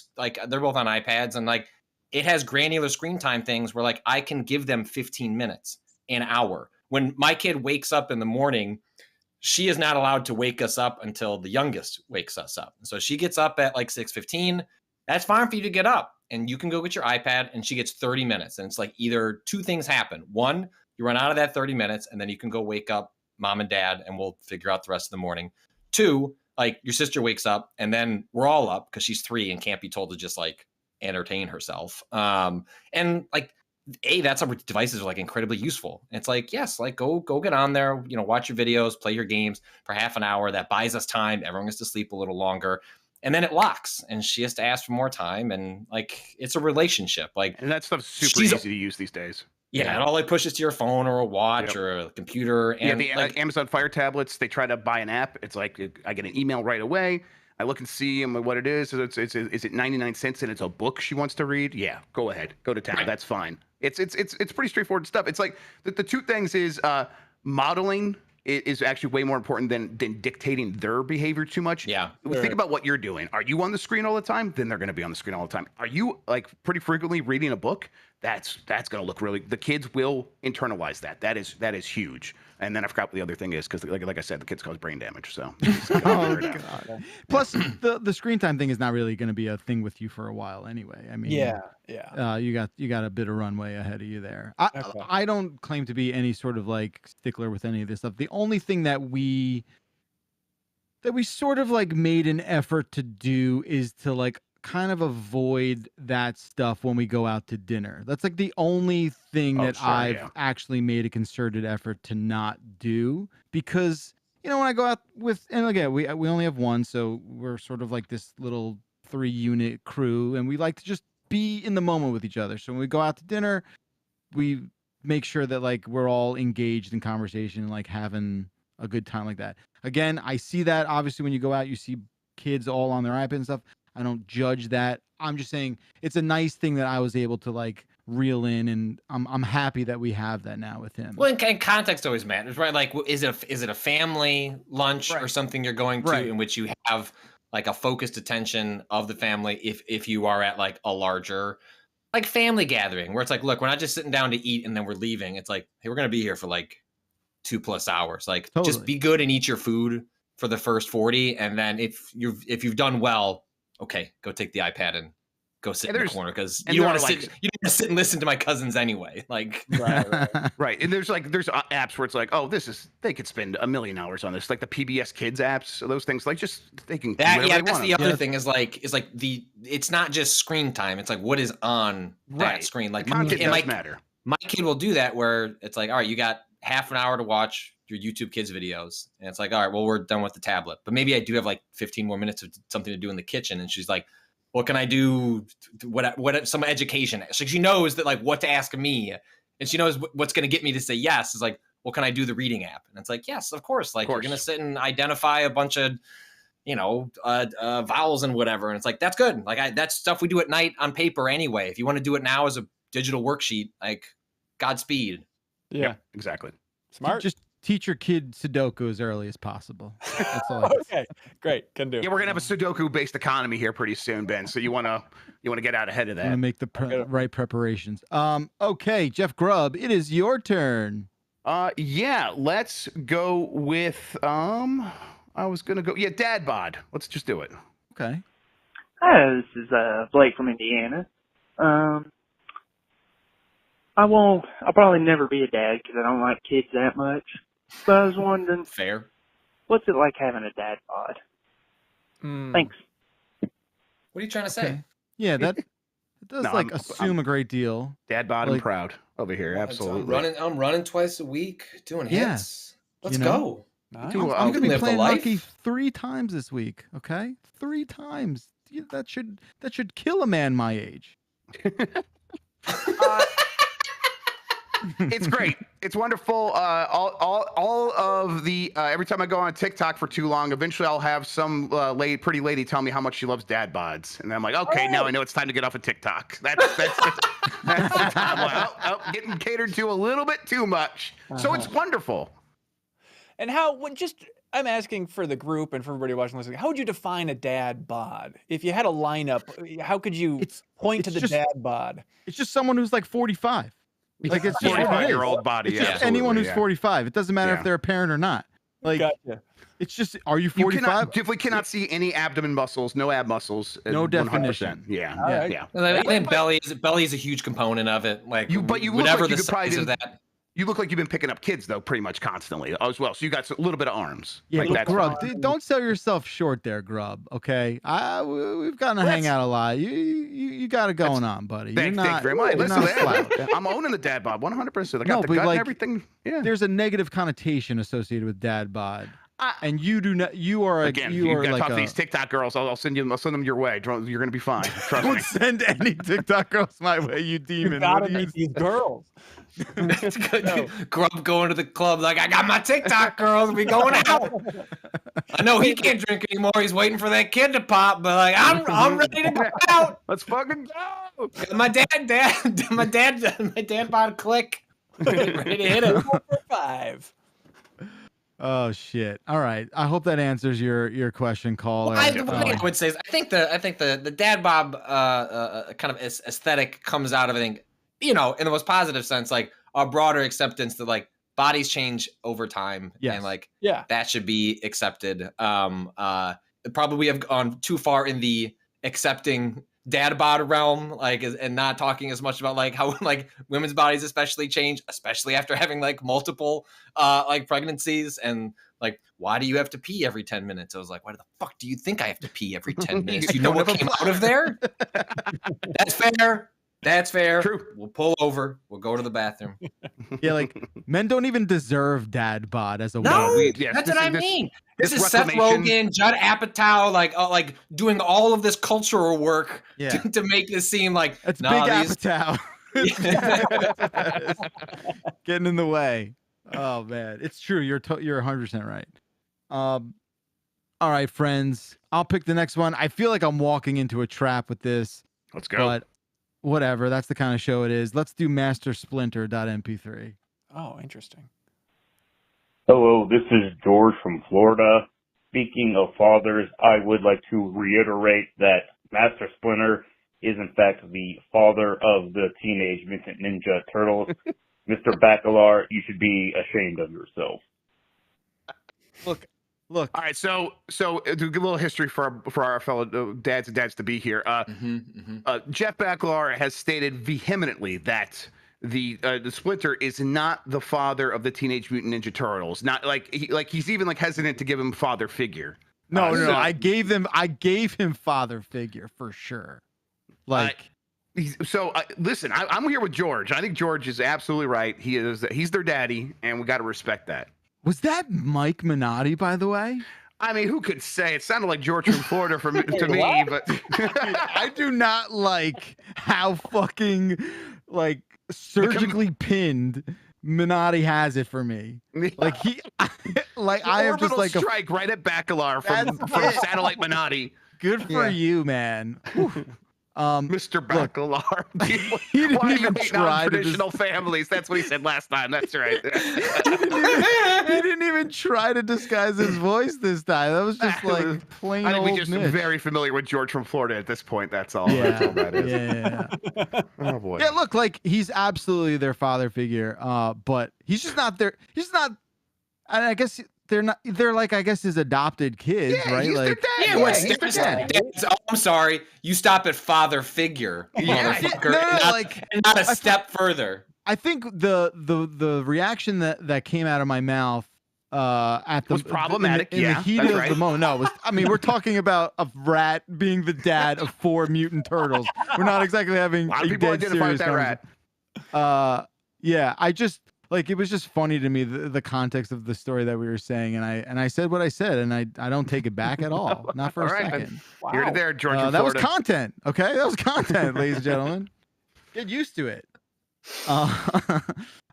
they're both on iPads, and like it has granular screen time things where like I can give them 15 minutes, an hour. When my kid wakes up in the morning, she is not allowed to wake us up until the youngest wakes us up. So she gets up at like 6:15. That's fine for you to get up. And you can go get your iPad, and she gets 30 minutes. And it's like either two things happen. One, you run out of that 30 minutes, and then you can go wake up mom and dad, and we'll figure out the rest of the morning. Two, like your sister wakes up, and then we're all up because she's 3 and can't be told to just like entertain herself. And like, that's how devices are like incredibly useful. And it's like, yes, like go get on there, watch your videos, play your games for half an hour. That buys us time. Everyone gets to sleep a little longer. And then it locks, and she has to ask for more time, and like it's a relationship. Like, and that stuff's super easy to use these days. Yeah, it all like pushes to your phone or a watch or a computer. And the like, Amazon Fire tablets, they try to buy an app. It's like I get an email right away. I look and see what it is. Is it 99 cents and it's a book she wants to read? Yeah, go ahead, go to town. Right. That's fine. It's pretty straightforward stuff. It's like the two things is modeling. It is actually way more important than dictating their behavior too much. Yeah. Think about what you're doing. Are you on the screen all the time? Then they're going to be on the screen all the time. Are you like pretty frequently reading a book? That's going to look really. The kids will internalize that. That is huge. And then I forgot what the other thing is because, like I said, the kids cause brain damage. So. Oh God. Plus, the screen time thing is not really going to be a thing with you for a while anyway. I mean, you got a bit of runway ahead of you there. I don't claim to be any sort of like stickler with any of this stuff. The only thing that we sort of like made an effort to do is to like kind of avoid that stuff when we go out to dinner. That's like the only thing that I've actually made a concerted effort to not do, because when I go out with, and again, we only have one, so we're sort of like this little 3-unit crew, and we like to just be in the moment with each other. So when we go out to dinner, we make sure that like we're all engaged in conversation and like having a good time like that. Again, I see that obviously when you go out, you see kids all on their iPad and stuff. I don't judge that. I'm just saying it's a nice thing that I was able to like reel in, and I'm happy that we have that now with him. Well, and context always matters, right? Like, is it a family lunch or something you're going to in which you have like a focused attention of the family? If you are at like a larger like family gathering where it's like, look, we're not just sitting down to eat and then we're leaving. It's like, hey, we're gonna be here for like 2+ hours. Like, just be good and eat your food for the first 40, and then if you've done well. Okay, go take the iPad and go sit in the corner because you don't want to sit. You don't want to sit and listen to my cousins anyway. Like, right. And there's apps where it's like, oh, they could spend 1 million hours on this, like the PBS Kids apps. So those things, like just they can. That's the other thing is like it's not just screen time. It's like what is on that screen. Like content does matter. My kid will do that where it's like, all right, you got half an hour to watch your YouTube Kids videos, and it's like, all right, well, we're done with the tablet, but maybe I do have like 15 more minutes of something to do in the kitchen. And she's like, what can I do? What some education? So she knows that like what to ask me, and she knows what's going to get me to say yes. Is like, well, can I do the reading app? And it's like, yes, of course. Like, you're going to sit and identify a bunch of vowels and whatever. And it's like, that's good. Like that's stuff we do at night on paper anyway. If you want to do it now as a digital worksheet, like Godspeed. Yeah, yep, exactly. Smart. Just teach your kid Sudoku as early as possible. That's all. Okay, great, can do. Yeah, we're gonna have a Sudoku-based economy here pretty soon, Ben. So you wanna get out ahead of that. I'm gonna make the right preparations. Okay, Jeff Grubb, it is your turn. Yeah, let's go with I was gonna go dad bod. Let's just do it. Okay. Hi, this is Blake from Indiana. I'll probably never be a dad because I don't like kids that much. But I was wondering, fair. What's it like having a dad bod? Thanks. What are you trying to say? Okay. Yeah, that it does assume a great deal. Dad bod and proud over here, absolutely. I'm running twice a week, doing hits. Let's go. Nice. I'm gonna be playing hockey 3 times this week. Okay, 3 times. That should kill a man my age. It's great. It's wonderful. All of the every time I go on TikTok for too long, eventually I'll have some pretty lady tell me how much she loves dad bods, and I'm like, okay, now I know it's time to get off of TikTok. That's the time. Like, getting catered to a little bit too much. So it's wonderful. And I'm asking for the group and for everybody watching listening, how would you define a dad bod? If you had a lineup, how could you point to the dad bod? It's just someone who's like 45. Like it's 45-year-old body. It's just anyone who's 45. It doesn't matter if they're a parent or not. Like, it's just, are you 45? Definitely cannot see any abdomen muscles, no ab muscles. No definition. 100%. Yeah. I think belly is a huge component of it. Like, but you look like you could probably do that. You look like you've been picking up kids, though, pretty much constantly as well. So you got a little bit of arms. Yeah, like that's Grub, don't sell yourself short there, Grub. Okay, we've gotten to hang out a lot. You got it going on, buddy. Thank you very much. Listen, I'm owning the dad bod 100%. I got the gut and everything. Yeah. There's a negative connotation associated with dad bod. And you do not. You are again. You gotta like talk to these TikTok girls. I'll send them your way. You're gonna be fine. Trust Don't me. send any TikTok girls my way, you demon. You gotta meet these girls. Grub going to the club like, I got my TikTok girls. We going out. I know he can't drink anymore. He's waiting for that kid to pop, but like I'm ready to go out. Let's fucking go. My dad bod click. Ready to hit it. 5. Oh shit! All right, I hope that answers your question, caller. I would say is I think the dad bod kind of aesthetic comes out of, I think, in the most positive sense, like a broader acceptance that like bodies change over time, and like that should be accepted. Probably we have gone too far in the accepting dad bod realm, like, and not talking as much about like how like women's bodies especially change, especially after having like multiple like pregnancies, and like, why do you have to pee every 10 minutes? I was like, why the fuck do you think I have to pee every 10 minutes? You know what came out of there? That's fair. True. We'll pull over. We'll go to the bathroom. Yeah, like men don't even deserve dad bod as a woman. No, that's what I mean. This is Seth Rogen, Judd Apatow, like doing all of this cultural work to make this seem like that's big Apatow. Getting in the way. Oh man, it's true. You're 100% right. All right, friends. I'll pick the next one. I feel like I'm walking into a trap with this. Let's go. But whatever. That's the kind of show it is. Let's do mastersplinter.mp3. Oh, interesting. Hello, this is George from Florida. Speaking of fathers, I would like to reiterate that Master Splinter is in fact the father of the Teenage Mutant Ninja Turtles. Mr. Bacalar, you should be ashamed of yourself. Look. All right, so to give a little history for our fellow dads and dads to be here. Jeff Bacalar has stated vehemently that the Splinter is not the father of the Teenage Mutant Ninja Turtles. Not he's even like hesitant to give him father figure. No. I gave him father figure for sure. Listen, I'm here with George. I think George is absolutely right. He's their daddy, and we got to respect that. Was that Mike Minotti, by the way? I mean, who could say? It sounded like George from Florida to me, but I do not like how fucking like surgically pinned Minotti has it for me. Like I am just like strike right at Bacalar from Satellite Minotti. Good for you, man. Mr. Bacalar. He didn't Why even do you hate try non-traditional families? That's what he said last time. That's right. He didn't even try to disguise his voice this time. That was just like plain I think old we just Mitch. very familiar with George from Florida at this point. That's all. Yeah, that's all that is. Yeah. Oh boy. Yeah, look, like he's absolutely their father figure. But he's just not their. He's not. And I guess they're not. They're like, I guess, his adopted kids, right? He's like, their dad. He's their dad. Oh, I'm sorry. You stop at father figure, motherfucker. Not a step further. I think the reaction that came out of my mouth at the was problematic. in the heat of the moment. No, it was. I mean, we're talking about a rat being the dad of 4 mutant turtles. We're not exactly having a lot of people identify with that rat. Yeah, I just like it was just funny to me the context of the story that we were saying, and I said what I said, and I don't take it back at all, not for a second. Wow. Here to there, George. That was content. Okay, that was content, ladies and gentlemen. Get used to it. All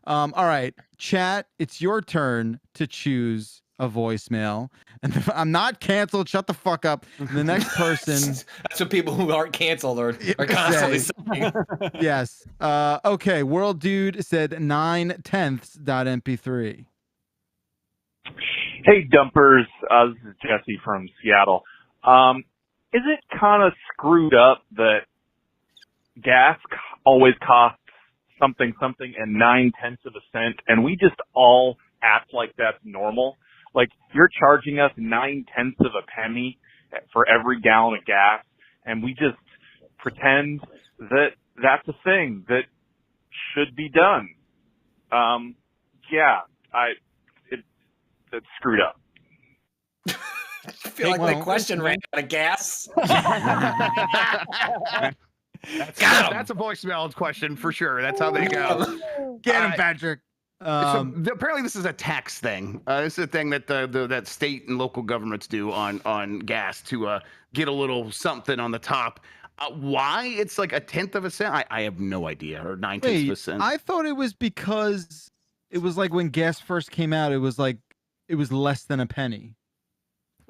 right, chat. It's your turn to choose a voicemail, and I'm not canceled. Shut the fuck up. And the next person. That's what people who aren't canceled are constantly saying. Yes. Okay. World Dude said 9/10ths.mp3. Hey, dumpers. This is Jesse from Seattle. Is it kind of screwed up that gas always costs something and 9/10 of a cent, and we just all act like that's normal? Like, you're charging us 9/10 of a penny for every gallon of gas, and we just pretend that that's a thing that should be done. It's screwed up. I feel like my question ran out of gas. That's a voicemail question for sure. That's how they go. Get him, Patrick. Apparently, this is a tax thing. This is a thing that that state and local governments do on gas to get a little something on the top. Why it's like 1/10 of a cent? I have no idea. Or 9/10 of a cent. I thought it was because it was like when gas first came out. It was less than a penny.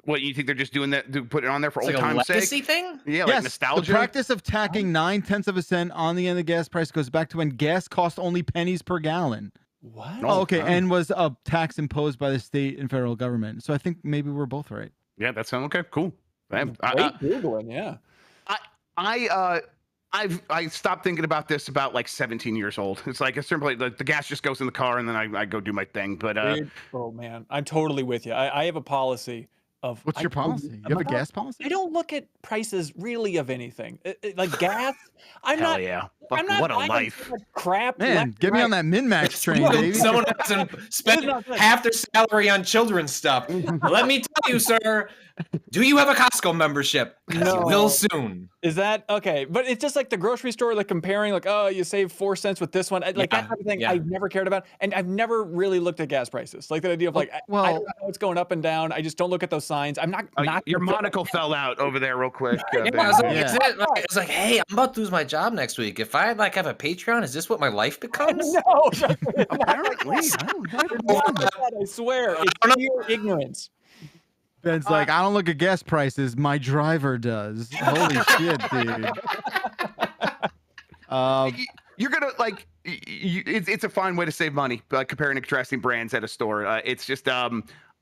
What, you think they're just doing that to put it on there for old time's sake? Like a legacy thing? Yeah, like nostalgia. The practice of tacking 9/10 of a cent on the end of the gas price goes back to when gas cost only pennies per gallon. What? Oh, okay, and was a tax imposed by the state and federal government. So I think maybe we're both right. Yeah, that sounds okay. Cool. Googling, yeah. I stopped thinking about this about like 17 years old. It's like a certain point, the gas just goes in the car and then I go do my thing. But oh man, I'm totally with you. I have a policy of. What's your policy? You have a gas policy? I don't look at prices really of anything. Like gas. I'm Hell not. yeah. I'm not what a buying life. Crap. Man, get me on that min-max train, baby. Someone hasn't spent half their salary on children's stuff. Let me tell you, sir. Do you have a Costco membership? No. You will soon. Is that okay? But it's just like the grocery store, like comparing, like, oh, you save 4 cents with this one, like that type of thing. I've never cared about, and I've never really looked at gas prices. Like the idea of like, I don't know how it's going up and down. I just don't look at those signs. I'm not. Your monocle fell out over there real quick. It's like, hey, I'm about to lose my job next week. If I like have a Patreon, is this what my life becomes? No. Apparently, I swear, it's pure ignorance. Ben's like, I don't look at gas prices. My driver does. Holy shit, dude. You're gonna like. It's a fine way to save money, comparing and contrasting brands at a store. It's just.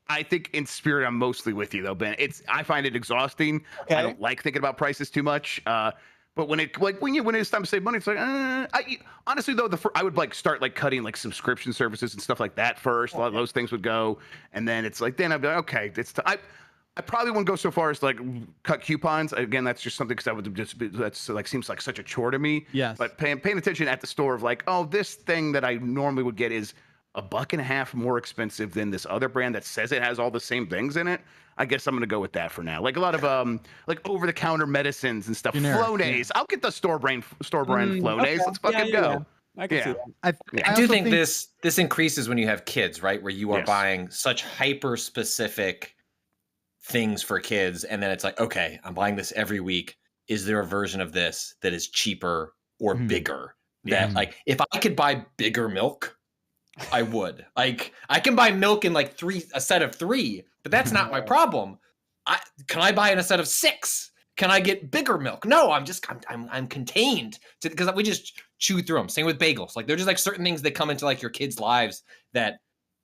I think in spirit, I'm mostly with you though, Ben. I find it exhausting. Okay. I don't like thinking about prices too much. But when it's time to save money, it's like honestly though, I would like start like cutting like subscription services and stuff like that first. A lot of those things would go, and then it's like then I'd be like, okay, I probably wouldn't go so far as to like cut coupons. Again, that's just something because I would just that's like seems like such a chore to me. Yes. But paying attention at the store of like, oh, this thing that I normally would get is $1.50 more expensive than this other brand that says it has all the same things in it. I guess I'm gonna go with that for now. Like a lot of like over-the-counter medicines and stuff. Flonase. Yeah. I'll get the store brand Flonase. Okay. Let's fucking go. I can see that. I do think this increases when you have kids, right? Where you are buying such hyper-specific things for kids, and then it's like, okay, I'm buying this every week. Is there a version of this that is cheaper or bigger? That like if I could buy bigger milk, I would. Like, I can buy milk in like a set of 3, but that's not my problem. Can I buy in a set of 6? Can I get bigger milk? No, I'm contained because we just chew through them. Same with bagels. Like, they're just like certain things that come into like your kids' lives that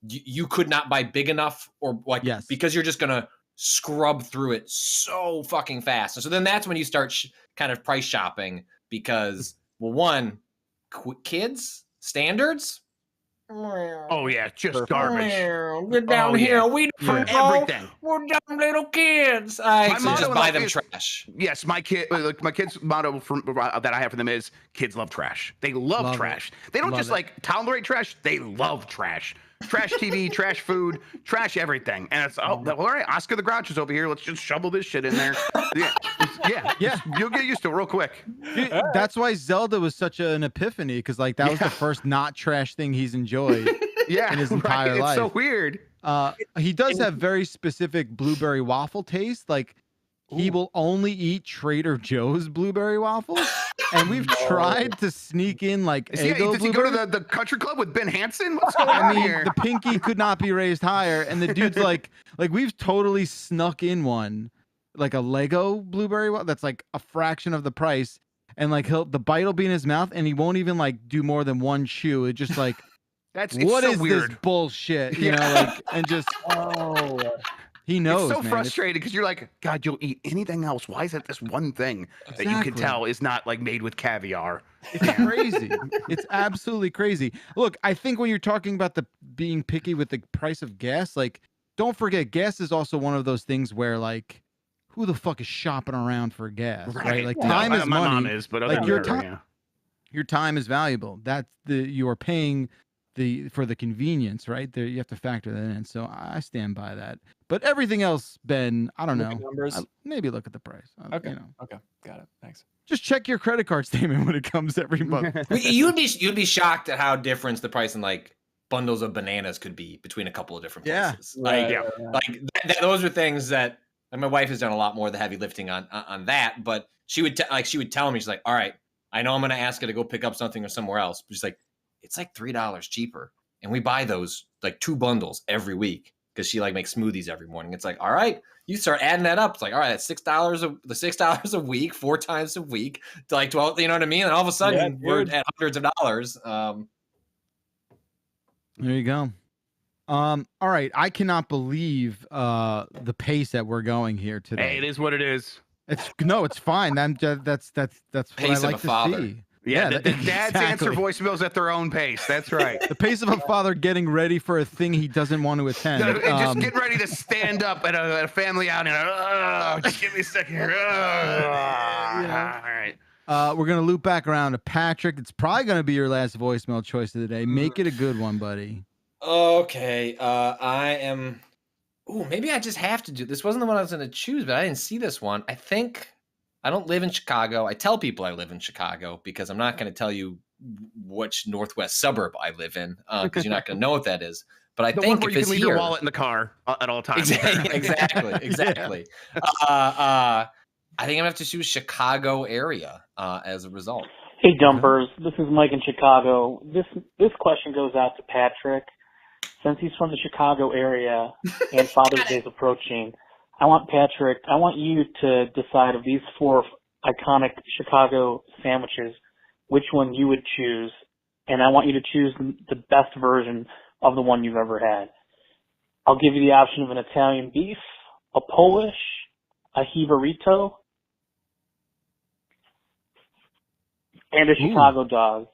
you could not buy big enough, or like because you're just gonna scrub through it so fucking fast. And so then that's when you start kind of price shopping because, well, one, kids standards. Oh yeah, just garbage. Get down here. We don't know. Everything. We're dumb little kids. So just buy them trash. Yes, my kids' motto that I have for them is kids love trash. They love trash. They don't just like tolerate trash. They love trash. Trash TV, trash food, trash everything. And it's all right. Oscar the Grouch is over here. Let's just shovel this shit in there. Yeah. You'll get used to it real quick. That's why Zelda was such an epiphany, because like that was the first not trash thing he's enjoyed in his entire life. It's so weird. He does have very specific blueberry waffle taste. Like he will only eat Trader Joe's blueberry waffles. And we've tried to sneak in like does he go to the country club with Ben Hansen? What's going on here? The pinky could not be raised higher. And the dude's like we've totally snuck in one, like a Lego blueberry waffle that's like a fraction of the price. And like the bite will be in his mouth and he won't even like do more than one chew. It's just like, what is this bullshit? You know, like, and just, he knows. It's so frustrating because you're like, God, you'll eat anything else. Why is it this one thing that you can tell is not like made with caviar? It's crazy. It's absolutely crazy. Look, I think when you're talking about the being picky with the price of gas, like, don't forget, gas is also one of those things where like, who the fuck is shopping around for gas, right? Like time is money. My mom is, but like your time is valuable. That's you are paying for the convenience, right? There, you have to factor that in. So I stand by that. But everything else, Ben, I don't know. Numbers. Maybe look at the price. Okay. Okay. Got it. Thanks. Just check your credit card statement when it comes every month. You'd be shocked at how different the price in like bundles of bananas could be between a couple of different places. Those are things that. And my wife has done a lot more of the heavy lifting on that, but she would tell me, she's like, all right, I know I'm going to ask her to go pick up something or somewhere else. But she's like, it's like $3 cheaper. And we buy those like 2 bundles every week because she like makes smoothies every morning. It's like, all right, you start adding that up. It's like, all right, that's $6 a week, 4 times a week to like 12, you know what I mean? And all of a sudden we're at hundreds of dollars. There you go. All right. I cannot believe the pace that we're going here today. Hey, it is what it is. It's fine. That's what pace I like of a father. See. Yeah, the dads answer voicemails at their own pace. That's right. The pace of a father getting ready for a thing he doesn't want to attend. Just get ready to stand up at a family outing. Just give me a second here. All right. We're going to loop back around to Patrick. It's probably going to be your last voicemail choice of the day. Make it a good one, buddy. Okay, I am. Ooh, maybe I just have to do this. Wasn't the one I was going to choose, but I didn't see this one. I think I don't live in Chicago. I tell people I live in Chicago because I'm not going to tell you which northwest suburb I live in because you're not going to know what that is. But I think if you can leave your wallet in the car at all times. Exactly. I think I'm going to have to choose Chicago area as a result. Hey, Dumpers. This is Mike in Chicago. This question goes out to Patrick. Since he's from the Chicago area and Father's Day is approaching, I want you to decide of these 4 iconic Chicago sandwiches, which one you would choose, and I want you to choose the best version of the one you've ever had. I'll give you the option of an Italian beef, a Polish, a Jibarito, and a Chicago dog.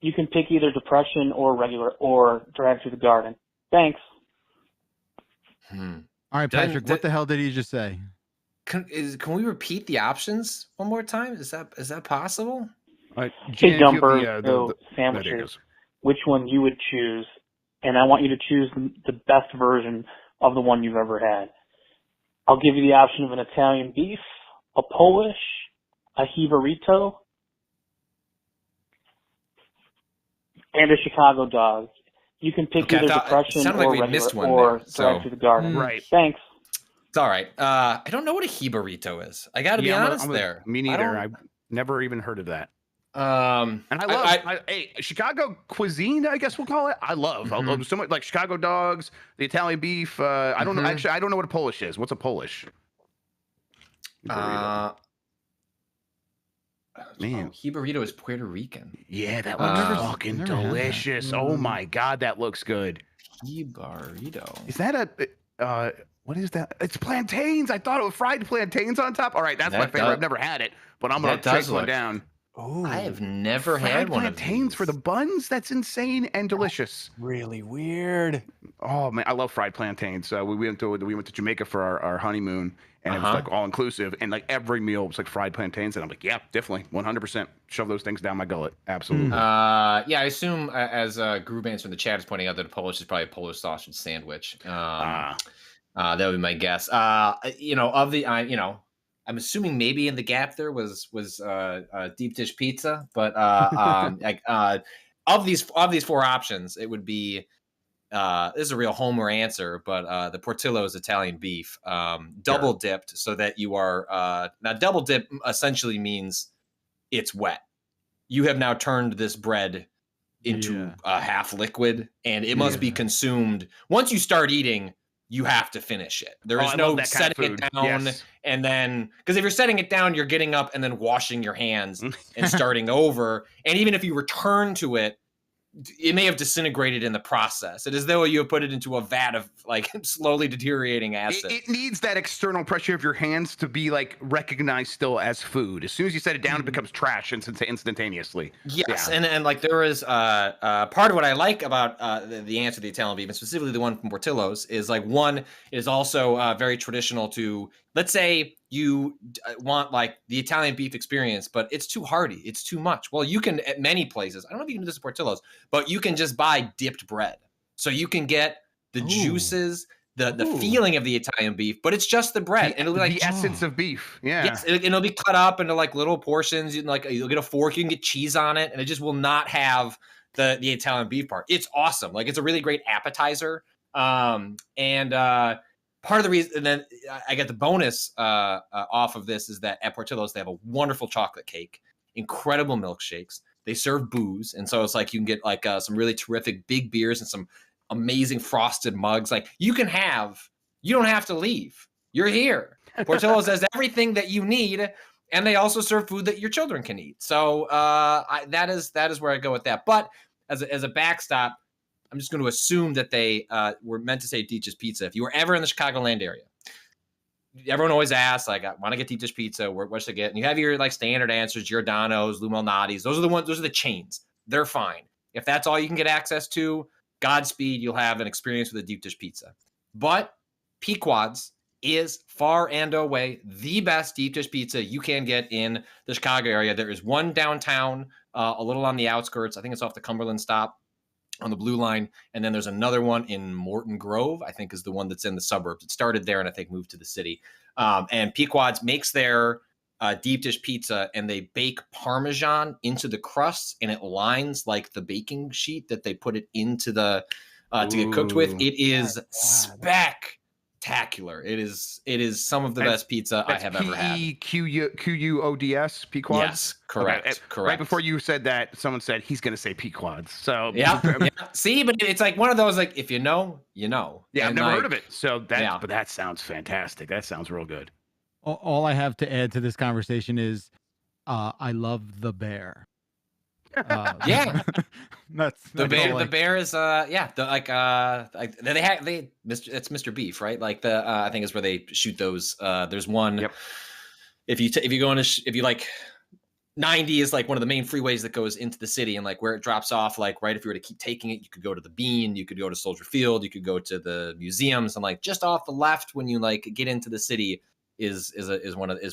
You can pick either depression or regular or drive through the garden. Thanks. All right, Patrick, what the hell did he just say? Can we repeat the options one more time? Is that possible? Hey, Dumper, sandwiches, which one you would choose, and I want you to choose the best version of the one you've ever had. I'll give you the option of an Italian beef, a Polish, a Jibarito, and a Chicago dog. You can pick either depression or regular or drive through the garden. Right. Thanks. It's all right. I don't know what a Jibarito is. I got to be honest there. Me neither. I've never even heard of that. And I love Chicago cuisine, I guess we'll call it. I love so much, like Chicago dogs, the Italian beef. I don't know. Actually, I don't know what a Polish is. What's a Polish? Man, burrito is Puerto Rican. Yeah, that looks fucking delicious. Oh my god, that looks good. Burrito. Is that a what is that? It's plantains. I thought it was fried plantains on top. All right, that's my favorite. I've never had it, but I'm gonna take one down. Oh, I have never had one of these. Plantains for the buns. That's insane and delicious. Really weird. Oh man, I love fried plantains. We went to Jamaica for our honeymoon, and it was like all inclusive, and like every meal was like fried plantains, and I'm like, yeah, definitely, 100%. Shove those things down my gullet. Absolutely. Yeah, I assume as Guru Bands from the chat is pointing out that a Polish is probably a Polish sausage sandwich. That would be my guess. I'm assuming maybe in the gap there was deep dish pizza, but of these 4 options, it would be this is a real homer answer, but the Portillo's Italian beef, double dipped, so that you are now double dip essentially means it's wet. You have now turned this bread into a half liquid, and it must be consumed. Once you start eating, you have to finish it. There is no setting it down and then, because if you're setting it down, you're getting up and then washing your hands and starting over. And even if you return to it, it may have disintegrated in the process. It is though you have put it into a vat of like slowly deteriorating acid. It needs that external pressure of your hands to be like recognized still as food. As soon as you set it down, it becomes trash instantaneously. Yes, and like there is part of what I like about the answer to the Italian beef, and specifically the one from Portillo's, is like one is also very traditional to, let's say you want like the Italian beef experience, but it's too hearty, it's too much. Well, you can at many places, I don't know if you can do this at Portillo's, but you can just buy dipped bread. So you can get the juices, the feeling of the Italian beef, but it's just the bread. And it'll be like the essence of beef. Yeah. Yes, it'll be cut up into like little portions. You'll get a fork, you can get cheese on it, and it just will not have the Italian beef part. It's awesome. Like it's a really great appetizer. Part of the reason, and then I get the bonus off of this, is that at Portillo's they have a wonderful chocolate cake, incredible milkshakes. They serve booze, and so it's like you can get like some really terrific big beers and some amazing frosted mugs. Like you don't have to leave. You're here. Portillo's has everything that you need, and they also serve food that your children can eat. So that is where I go with that. But as a backstop, I'm just going to assume that they were meant to say deep dish pizza. If you were ever in the Chicagoland area, everyone always asks, like, I want to get deep dish pizza. What should I get? And you have your like standard answers, Giordano's, Lou Malnati's. Those are the ones. Those are the chains. They're fine. If that's all you can get access to, Godspeed. You'll have an experience with a deep dish pizza. But Pequod's is far and away the best deep dish pizza you can get in the Chicago area. There is one downtown, a little on the outskirts. I think it's off the Cumberland stop on the Blue Line, and then there's another one in Morton Grove, I think is the one that's in the suburbs. It started there and I think moved to the city. And Pequod's makes their deep dish pizza, and they bake Parmesan into the crust, and it lines like the baking sheet that they put it into the to get cooked with. It is spectacular. It is some of the best pizza I have ever had. Pequods, Pequods? Yes, correct. Okay. Correct. Right before you said that, someone said he's going to say Pequods. So yeah. See, but it's like one of those, like, if you know, you know. Yeah, and I've never like, heard of it. So but that sounds fantastic. That sounds real good. All I have to add to this conversation is I love the bear. Yeah, that's the bear. The bear is it's Mr. Beef, right? Like I think is where they shoot those. There's one. Yep. If you go into if you like 90 is like one of the main freeways that goes into the city, and like where it drops off, like right if you were to keep taking it, you could go to the Bean, you could go to Soldier Field, you could go to the museums, and like just off the left when you like get into the city is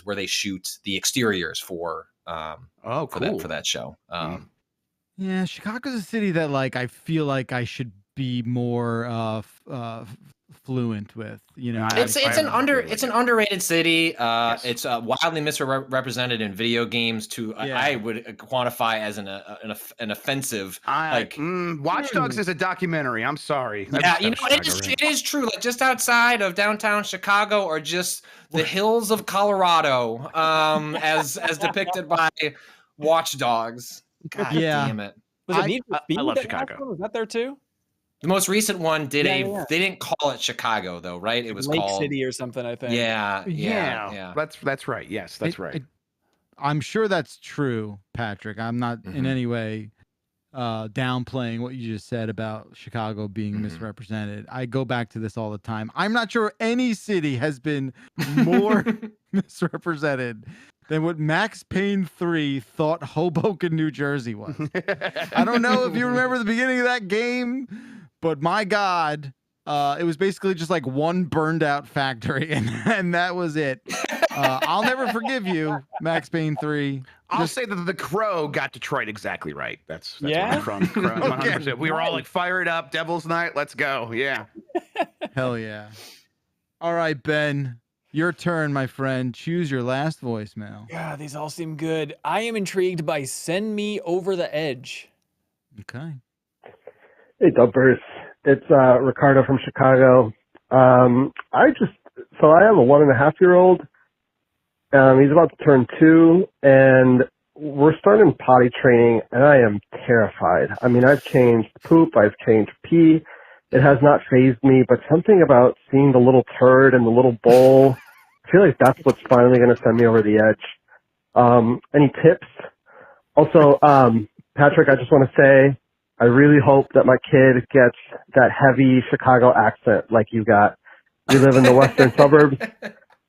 where they shoot the exteriors for for that show. Yeah, Chicago's a city that like I feel like I should be more fluent with. You know, it's an underrated city. Yes. It's wildly misrepresented in video games. I would quantify as an offensive. Watch Dogs is a documentary. I'm sorry. Yeah, it is true. Like just outside of downtown Chicago, or just the hills of Colorado, as depicted by watchdogs. God damn it. Was it Need for Speed? I love Chicago. Was that there too? The most recent one did they didn't call it Chicago though, right? It was Lake called City or something, I think. Yeah. That's right. Yes, that's right. I'm sure that's true, Patrick. I'm not in any way downplaying what you just said about Chicago being misrepresented. I go back to this all the time. I'm not sure any city has been more misrepresented than what Max Payne 3 thought Hoboken, New Jersey was. I don't know if you remember the beginning of that game, but my God, it was basically just like one burned out factory, and that was it. I'll never forgive you, Max Payne 3. I'll say that the Crow got Detroit exactly right. That's where I'm from. Crow, 100%. We were all like, fire it up, Devil's Night, let's go. Yeah. Hell yeah. All right, Ben, your turn, my friend. Choose your last voicemail. Yeah, these all seem good. I am intrigued by Send Me Over the Edge. Okay. Hey, Dumpers. It's Ricardo from Chicago. I have a 1.5-year-old. He's about to turn 2, and we're starting potty training, and I am terrified. I mean, I've changed poop, I've changed pee. It has not fazed me, but something about seeing the little turd in the little bowl, I feel like that's what's finally going to send me over the edge. Any tips? Also, Patrick, I just want to say, I really hope that my kid gets that heavy Chicago accent like you got. We live in the western suburbs.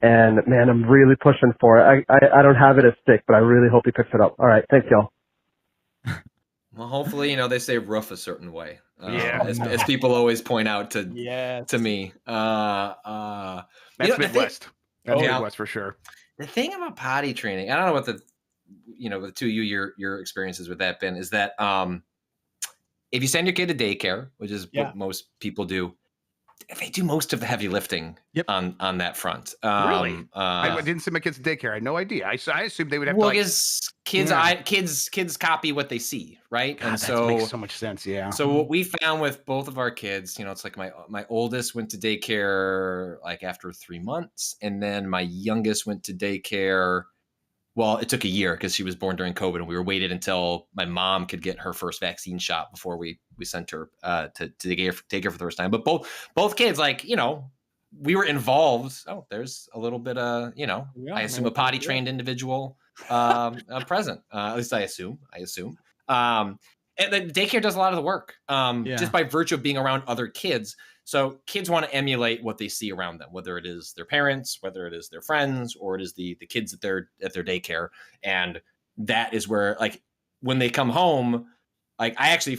And man, I'm really pushing for it. I don't have it as thick, but I really hope he picks it up. All right. Thanks, y'all. Well, hopefully, they say roof a certain way. As people always point out to me. That's Midwest. That's Midwest for sure. The thing about potty training, I don't know what the two of your experiences with that, Ben, is that if you send your kid to daycare, which is what most people do, they do most of the heavy lifting on that front. Really? I didn't send my kids to daycare. I had no idea. I assumed they would have to. Well, kids copy what they see, right? God, and that makes so much sense. Yeah. So what we found with both of our kids, it's like my oldest went to daycare like after 3 months, and then my youngest went to daycare. Well, it took a year because she was born during COVID, and we were waited until my mom could get her first vaccine shot before we sent her to take her for the first time. But both kids, we were involved. Oh, there's a little bit of, I assume a potty trained individual present. At least I assume. And the daycare does a lot of the work just by virtue of being around other kids. So kids want to emulate what they see around them, whether it is their parents, whether it is their friends, or it is the kids at their daycare. And that is where, like, when they come home, like, I actually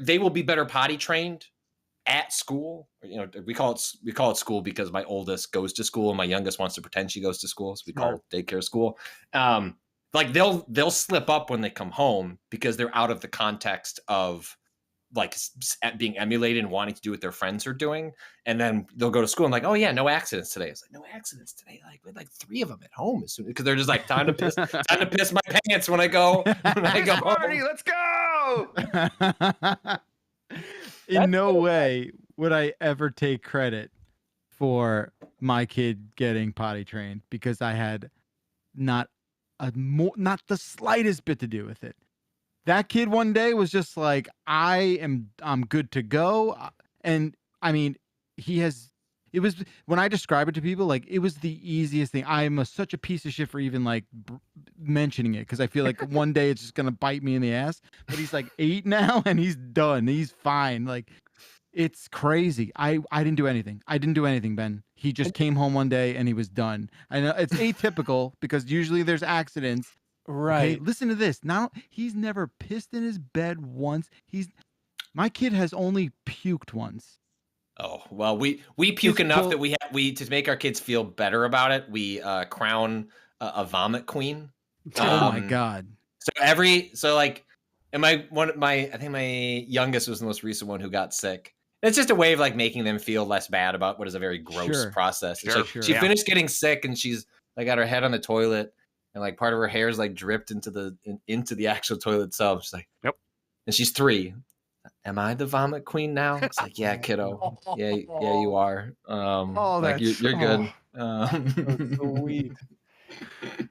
they will be better potty trained at school. We call it school because my oldest goes to school and my youngest wants to pretend she goes to school, so we call it daycare school. Like they'll slip up when they come home because they're out of the context of like being emulated and wanting to do what their friends are doing. And then they'll go to school and like, oh yeah, no accidents today. It's like, no accidents today. Like we had like 3 of them at home as soon because they're just like time to piss my pants when I go party, let's go. In no way would I ever take credit for my kid getting potty trained because I had not the slightest bit to do with it. That kid one day was just like, I'm good to go. And I mean, it was, when I describe it to people, like, it was the easiest thing. I'm such a piece of shit for even like mentioning it because I feel like one day it's just going to bite me in the ass. But he's like 8 now and he's done. He's fine. Like, it's crazy. I didn't do anything. I didn't do anything, Ben. He just came home one day and he was done. I know it's atypical because usually there's accidents. Right. Okay, listen to this. Now he's never pissed in his bed once. My kid has only puked once. Oh, well, we puke enough that we to make our kids feel better about it. We crown a vomit queen. Oh my God. I think my youngest was the most recent one who got sick. It's just a way of like making them feel less bad about what is a very gross process. She finished getting sick and she's like got her head on the toilet and like part of her hair is like dripped into the actual toilet itself. She's like, yep. And she's 3. Am I the vomit queen now? It's like, yeah, kiddo. Yeah, you are. You're good. That's sweet.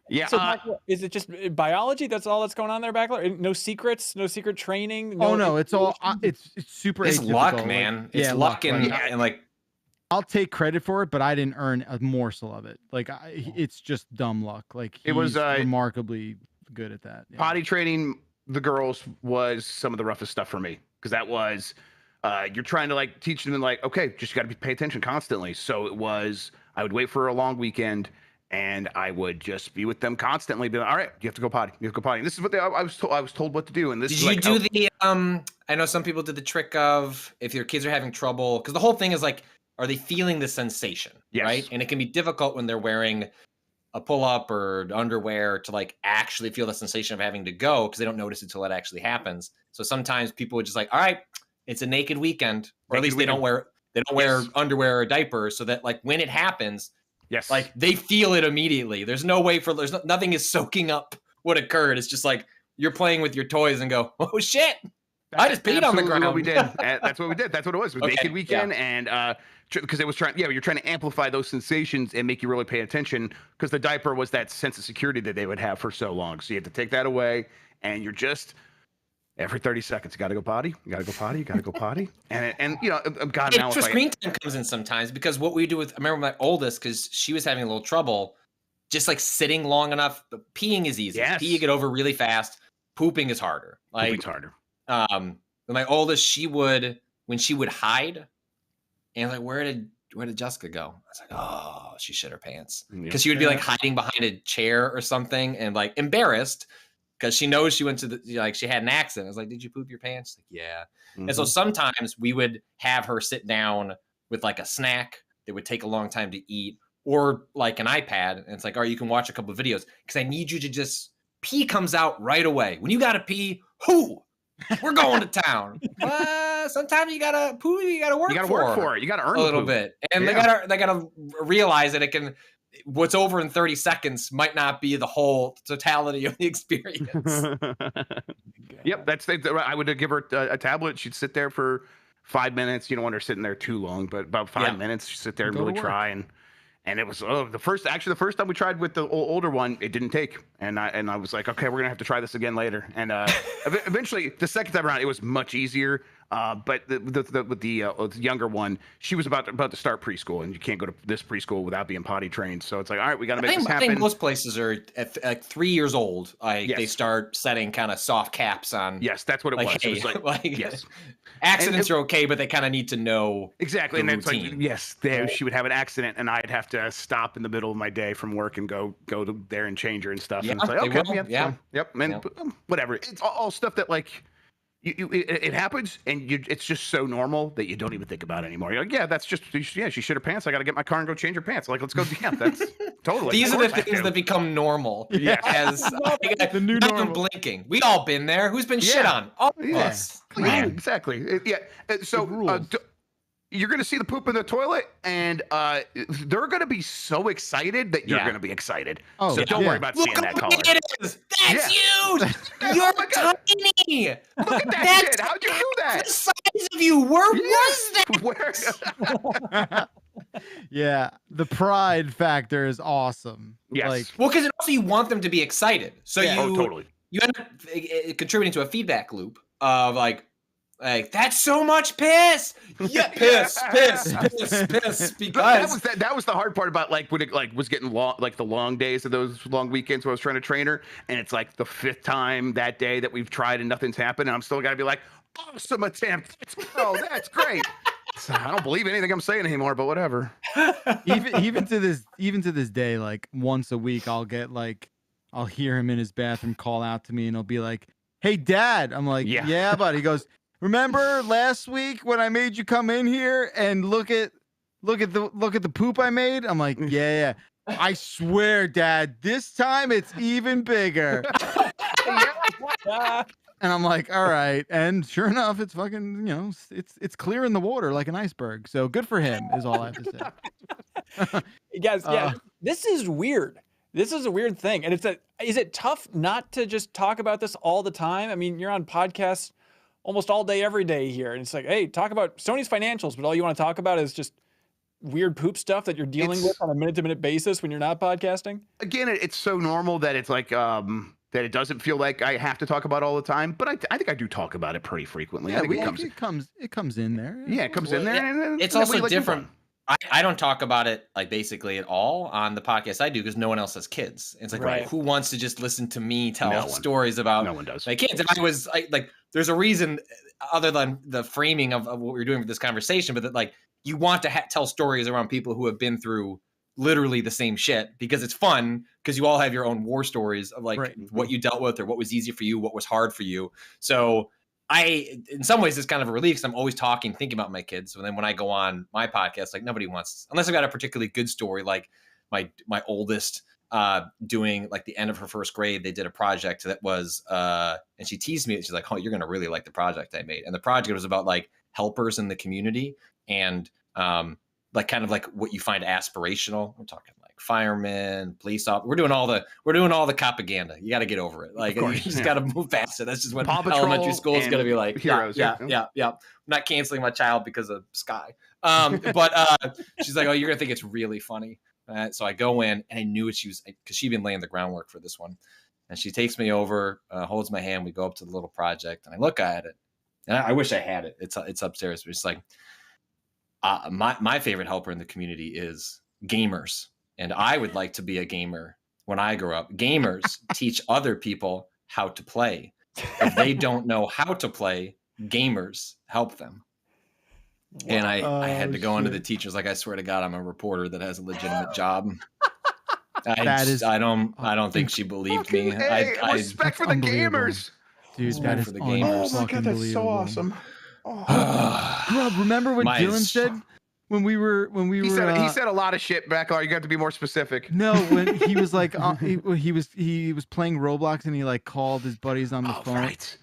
Yeah. So is it just biology? That's all that's going on there, Backler? No secrets, no secret training. No, it's all it's super. It's atypical. luck, man. Like, it's luck and like. I'll take credit for it, but I didn't earn a morsel of it. Like it's just dumb luck. Like it was remarkably good at that. Yeah. Potty training the girls was some of the roughest stuff for me because that was you're trying to like teach them like, okay, just got to pay attention constantly. So it was I would wait for a long weekend and I would just be with them constantly. Be like, all right, you have to go potty. You have to go potty. And this is what I was told what to do. And this did is you like, do the I know some people did the trick of if your kids are having trouble because the whole thing is like, are they feeling the sensation? Yes. Right, and it can be difficult when they're wearing a pull-up or underwear to like actually feel the sensation of having to go because they don't notice it until it actually happens. So sometimes people would just like, all right, it's a naked weekend, or at least they don't wear underwear or diapers, so that like when it happens, like they feel it immediately. There's no way for nothing is soaking up what occurred. It's just like you're playing with your toys and go, oh shit, I just peed on the ground. What we did. That's what we did. That's what it was. It was naked weekend, and because it was you're trying to amplify those sensations and make you really pay attention because the diaper was that sense of security that they would have for so long. So you had to take that away, and you're just every 30 seconds you got to go potty, you got to go potty, you got to go potty, and you know, God, now screen time comes in sometimes because what we do with I remember my oldest because she was having a little trouble, just like sitting long enough. Peeing is easy. Pee you get over really fast. Pooping is harder. Like pooping's harder. My oldest, when she would hide, and like, where did Jessica go? I was like, oh, she shit her pants because she would be like hiding behind a chair or something and like embarrassed because she knows she went to she had an accident. I was like, did you poop your pants? Like, yeah. Mm-hmm. And so sometimes we would have her sit down with like a snack that would take a long time to eat or like an iPad, and it's like, all right, you can watch a couple of videos because I need you to just pee comes out right away. When you gotta pee, we're going to town. Sometimes you gotta poo. You gotta work. You gotta work for it. You gotta earn a little bit, and they gotta realize that it can. What's over in 30 seconds might not be the whole totality of the experience. Yep, I would give her a tablet. She'd sit there for 5 minutes. You don't want her sitting there too long, but about 5 minutes, she'd sit there and really try. And it was the first time we tried with the older one, it didn't take, and I was like, okay, we're gonna have to try this again later. And eventually, the second time around, it was much easier. But with the younger one, she was about to start preschool, and you can't go to this preschool without being potty trained. So it's like, all right, we got to make this happen. I think most places are at 3 years old. They start setting kind of soft caps on. Yes, that's what it was. Hey, it was like yes, accidents are okay, but they kind of need to know exactly. And it's routine. Like she would have an accident, and I'd have to stop in the middle of my day from work and go to there and change her and stuff. Yeah, and it's like, okay, yep, and whatever. It's all stuff that like. It happens, and it's just so normal that you don't even think about it anymore. You're like, yeah, that's just she shit her pants. I got to get my car and go change her pants. Like, let's go. Yeah, that's totally. These are the things that become normal. Yeah, as the new normal. Blinking. We all been there. Who's been shit on? All of us. Yeah, exactly. So you're going to see the poop in the toilet, and they're going to be so excited that you're going to be excited. So don't worry about seeing that color. It is. That's huge. You're tiny. Look at that shit. How'd you do that? The size of you. Where was that? Yeah, the pride factor is awesome. Yes. Because also you want them to be excited. So totally. You end up contributing to a feedback loop of like that's so much piss. Yeah, piss. Because that was the hard part about like when it like was getting long, like the long days of those long weekends where I was trying to train her, and it's like the 5th time that day that we've tried and nothing's happened, and I'm still gotta be like, awesome attempt. That's great. So I don't believe anything I'm saying anymore, but whatever. even to this day, like once a week, I'll hear him in his bathroom call out to me, and he'll be like, "Hey, Dad." I'm like, "Yeah, buddy." He goes, "Remember last week when I made you come in here and look at the poop I made?" I'm like, "Yeah. I swear, Dad, this time it's even bigger." And I'm like, all right. And sure enough, it's fucking, it's clear in the water like an iceberg. So good for him is all I have to say. Guys, this is weird. This is a weird thing. And is it tough not to just talk about this all the time? I mean, you're on podcasts almost all day, every day here. And it's like, hey, talk about Sony's financials, but all you want to talk about is just weird poop stuff that you're dealing with on a minute-to-minute basis when you're not podcasting? Again, it's so normal that it's like that it doesn't feel like I have to talk about all the time, but I think I do talk about it pretty frequently. Yeah, I think it comes in there. Yeah, it comes in there. And it's also different. I don't talk about it like basically at all on the podcast I do because no one else has kids. It's like, who wants to just listen to me tell stories about my kids? And I was like, there's a reason other than the framing of what we're doing with this conversation, but that like you want to tell stories around people who have been through literally the same shit because it's fun because you all have your own war stories of like what you dealt with or what was easy for you, what was hard for you. So in some ways, it's kind of a relief because I'm always thinking about my kids. So then when I go on my podcast, like nobody wants, unless I've got a particularly good story, like my oldest doing like the end of her first grade, they did a project that was, and she teased me. She's like, "Oh, you're going to really like the project I made." And the project was about like helpers in the community and like kind of like what you find aspirational. We're talking like firemen, police officers. We're doing all the propaganda. You got to get over it. Like you just got to move past it. That's just what elementary school is going to be like. Heroes. Yeah. I'm not canceling my child because of Sky. But she's like, "Oh, you're gonna think it's really funny." So I go in and I knew what she was because she'd been laying the groundwork for this one. And she takes me over, holds my hand. We go up to the little project and I look at it. And I wish I had it. It's upstairs. But it's like. My favorite helper in the community is gamers. And I would like to be a gamer when I grow up. Gamers teach other people how to play. If they don't know how to play, gamers help them. Wow. And I had to go into the teachers like, I swear to God, I'm a reporter that has a legitimate job. I don't think she believed me. Respect for the gamers. Dude, that is for the gamers. Oh my God, that's so awesome. Grub, remember what Dylan said when we were he said a lot of shit back. You got to be more specific. No, when he was like he was playing Roblox and he like called his buddies on the phone. Right.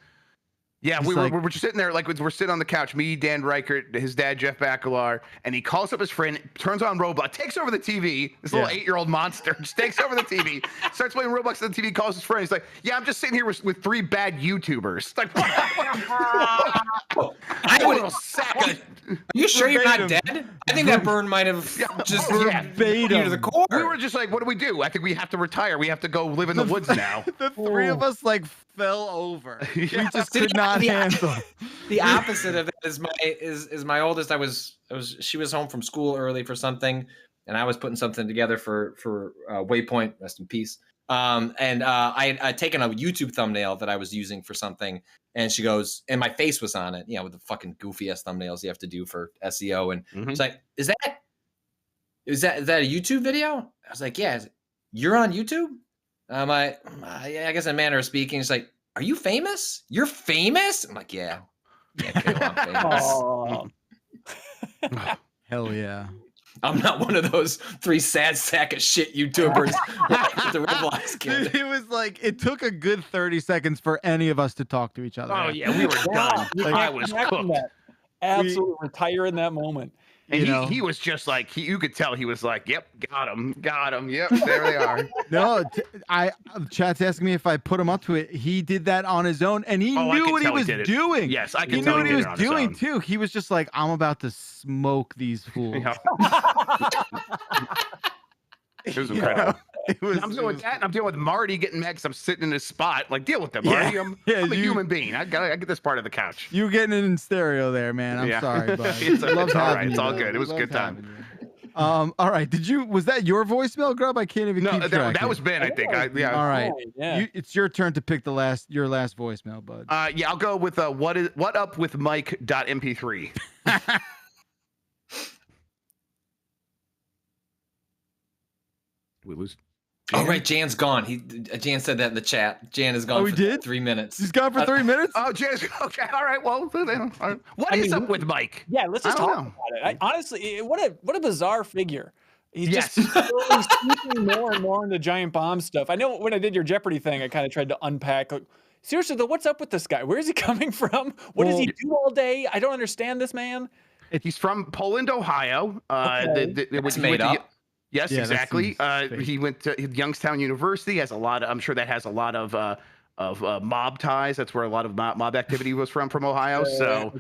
Yeah, we were just sitting there, like we're sitting on the couch, me, Dan Reichert, his dad, Jeff Bacalar, and he calls up his friend, turns on Roblox, takes over the TV, this little 8-year-old monster, just takes over the TV, starts playing Roblox on the TV, calls his friend, he's like, "Yeah, I'm just sitting here with 3 bad YouTubers." Like, Are you sure you're not dead? I think that burn might have just you to the core. We were just like, what do we do? I think we have to retire. We have to go live in the woods now. The 3 of us like fell over. We just could not handle. The opposite of that is my oldest. She was home from school early for something, and I was putting something together for Waypoint, rest in peace. And I had taken a YouTube thumbnail that I was using for something, and she goes, and my face was on it, with the fucking goofy ass thumbnails you have to do for SEO. And she's like, is that a YouTube video? I was like, yeah. You're on YouTube? I'm like, yeah, I guess in a manner of speaking. She's like, are you famous? You're famous? I'm like, yeah. Yeah, Kayla, I'm famous. Hell yeah. I'm not one of those 3 sad sack of shit YouTubers with the Roblox kid. Dude, it was like, it took a good 30 seconds for any of us to talk to each other. Oh, yeah, we were done. Like, I was cooked. Absolutely retire in that moment. And he was just like, you could tell he was like, yep, got him. Yep, there they are. No, chat's asking me if I put him up to it. He did that on his own, and he knew what he was doing. Yes, I can tell he knew what he was doing too. He was just like, I'm about to smoke these fools. Yeah. It was incredible. I'm dealing with that, and I'm dealing with Marty getting mad because I'm sitting in his spot. Like, deal with that, Marty. I'm a human being. I get this part of the couch. You getting it in stereo there, man. I'm sorry, bud. It's all right. It's all good. It was a good time. All right. Was that your voicemail, Grub? I can't even keep track. That was Ben, I think. All right. Yeah. It's your turn to pick your last voicemail, bud. Yeah, I'll go with what up with Mike.mp3. We lose. Oh, right. Jan's gone. Jan said that in the chat. Jan is gone for 3 minutes. He's gone for 3 minutes? Oh, Jan's okay. All right. Well, what is up with Mike? Yeah, let's just talk about it. Honestly, what a bizarre figure. He's just slowly sneaking more and more into giant bomb stuff. I know when I did your Jeopardy thing, I kind of tried to unpack. Like, seriously, though, what's up with this guy? Where is he coming from? What does he do all day? I don't understand this man. He's from Poland, Ohio. It's made up. Yes, exactly. He went to Youngstown University. I'm sure that has a lot of mob ties. That's where a lot of mob activity was from Ohio. So,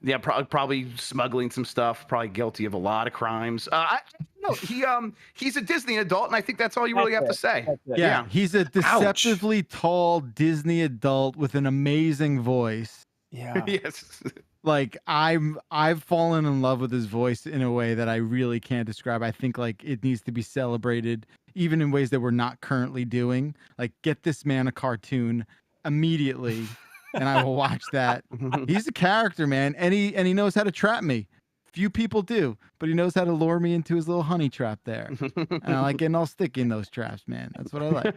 Yeah, probably smuggling some stuff. Probably guilty of a lot of crimes. No, he's a Disney adult, and I think that's all you really have to say. Yeah, he's a deceptively tall Disney adult with an amazing voice. Yeah. Yes. Like I've fallen in love with his voice in a way that I really can't describe. I think like it needs to be celebrated, even in ways that we're not currently doing. Like get this man a cartoon immediately, and I will watch that. He's a character, man, and he knows how to trap me. Few people do, but he knows how to lure me into his little honey trap there. And I like getting all sticky in those traps, man. That's what I like.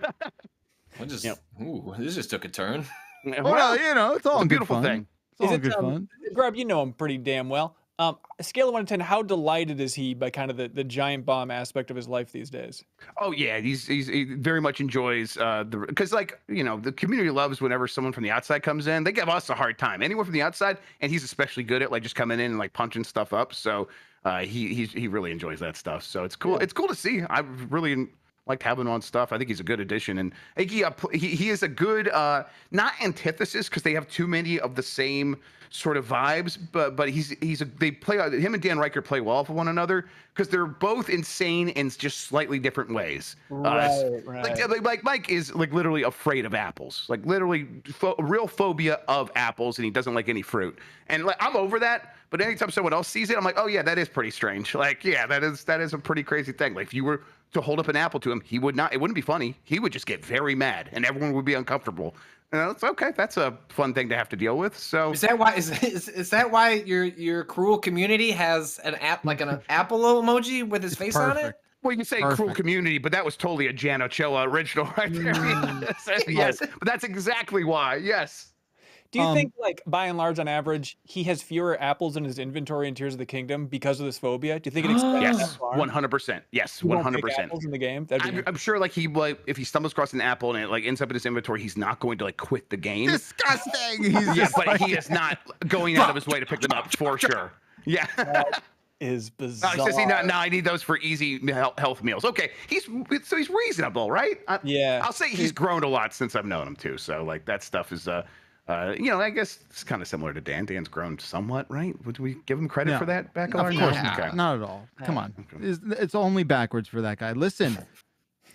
Ooh, this just took a turn. Well, you know, it's all a beautiful good fun. thing. It's all good fun. Grubb, you know him pretty damn well. A scale of 1 to 10, how delighted is he by kind of the giant bomb aspect of his life these days? Oh yeah, he very much enjoys because like the community loves whenever someone from the outside comes in. They give us a hard time. Anyone from the outside, and he's especially good at like just coming in and like punching stuff up. So he really enjoys that stuff. So it's cool. Yeah. It's cool to see. I really liked having him on stuff. I think he's a good addition, and he is a good not antithesis because they have too many of the same sort of vibes, but they play him and Dan Riker play well for one another because they're both insane in just slightly different ways. Right. Like Mike is like literally afraid of apples, like literally real phobia of apples, and he doesn't like any fruit. And like I'm over that, but anytime someone else sees it, I'm like, oh yeah, that is pretty strange. Like yeah, that is a pretty crazy thing. Like if you were to hold up an apple to him, he would not. It wouldn't be funny. He would just get very mad, and everyone would be uncomfortable. It's okay. That's a fun thing to have to deal with. So is that why is that why your cruel community has an apple emoji with his face on it? Well, you can say cruel community, but that was totally a Jan Ochoa original right there. Yes, but that's exactly why. Yes. Do you think, like, by and large, on average, he has fewer apples in his inventory in Tears of the Kingdom because of this phobia? Do you think it extends that far? 100%. Yes, 100%. Apples in the game? I'm sure, like, if he stumbles across an apple and it like ends up in his inventory, he's not going to like quit the game. Disgusting. But he is not going out of his way to pick them up for sure. Yeah. That is bizarre. He says, no, I need those for easy health meals. Okay, he's reasonable, right? Yeah. I'll say he's grown a lot since I've known him too. So like that stuff is I guess it's kind of similar to Dan. Dan's grown somewhat, right? Would we give him credit for that back on? Of course not. Not at all. Come on. It's only backwards for that guy. Listen,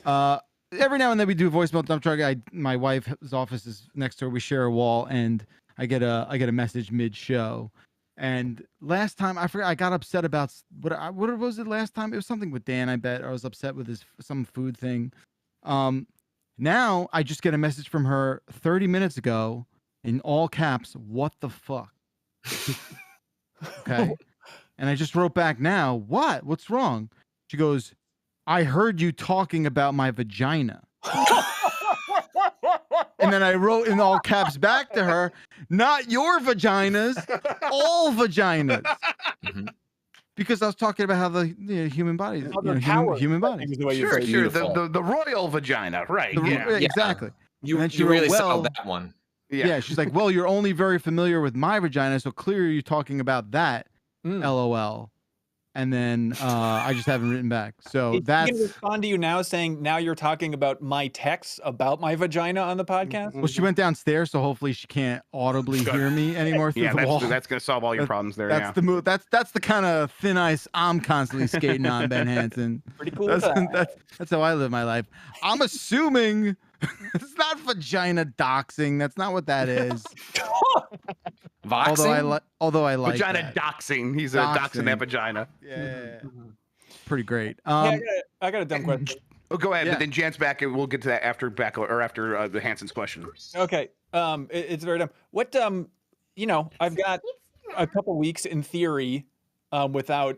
every now and then we do voicemail dump truck. My wife's office is next door. We share a wall, and I get a message mid-show. And last time, I forgot, I got upset about what was it last time? It was something with Dan, I bet. I was upset with some food thing. Now I just get a message from her 30 minutes ago in all caps, what the fuck? Okay. And I just wrote back now, what? What's wrong? She goes, I heard you talking about my vagina. And then I wrote in all caps back to her, not your vaginas, all vaginas. Mm-hmm. Because I was talking about how the human body is human body. Sure, the royal vagina, right? Exactly. You really sold that one. Yeah, she's like, well, you're only very familiar with my vagina, so clearly you're talking about that. LOL. And then I just haven't written back. So that's going to respond to you now saying now you're talking about my texts about my vagina on the podcast. Well, she went downstairs, so hopefully she can't audibly hear me anymore through the wall. That's going to solve all your problems there. That's the move. That's the kind of thin ice I'm constantly skating on, Ben Hansen. Pretty cool. That's how I live my life. I'm assuming it's not vagina doxing. That's not what that is. Voxing? Although I like vagina doxing. He's doxing that vagina. Yeah. Pretty great. I got a dumb question. Oh, go ahead, but then Jan's back, and we'll get to that after the Hansen's question. Okay. It's very dumb. What I've got a couple weeks in theory without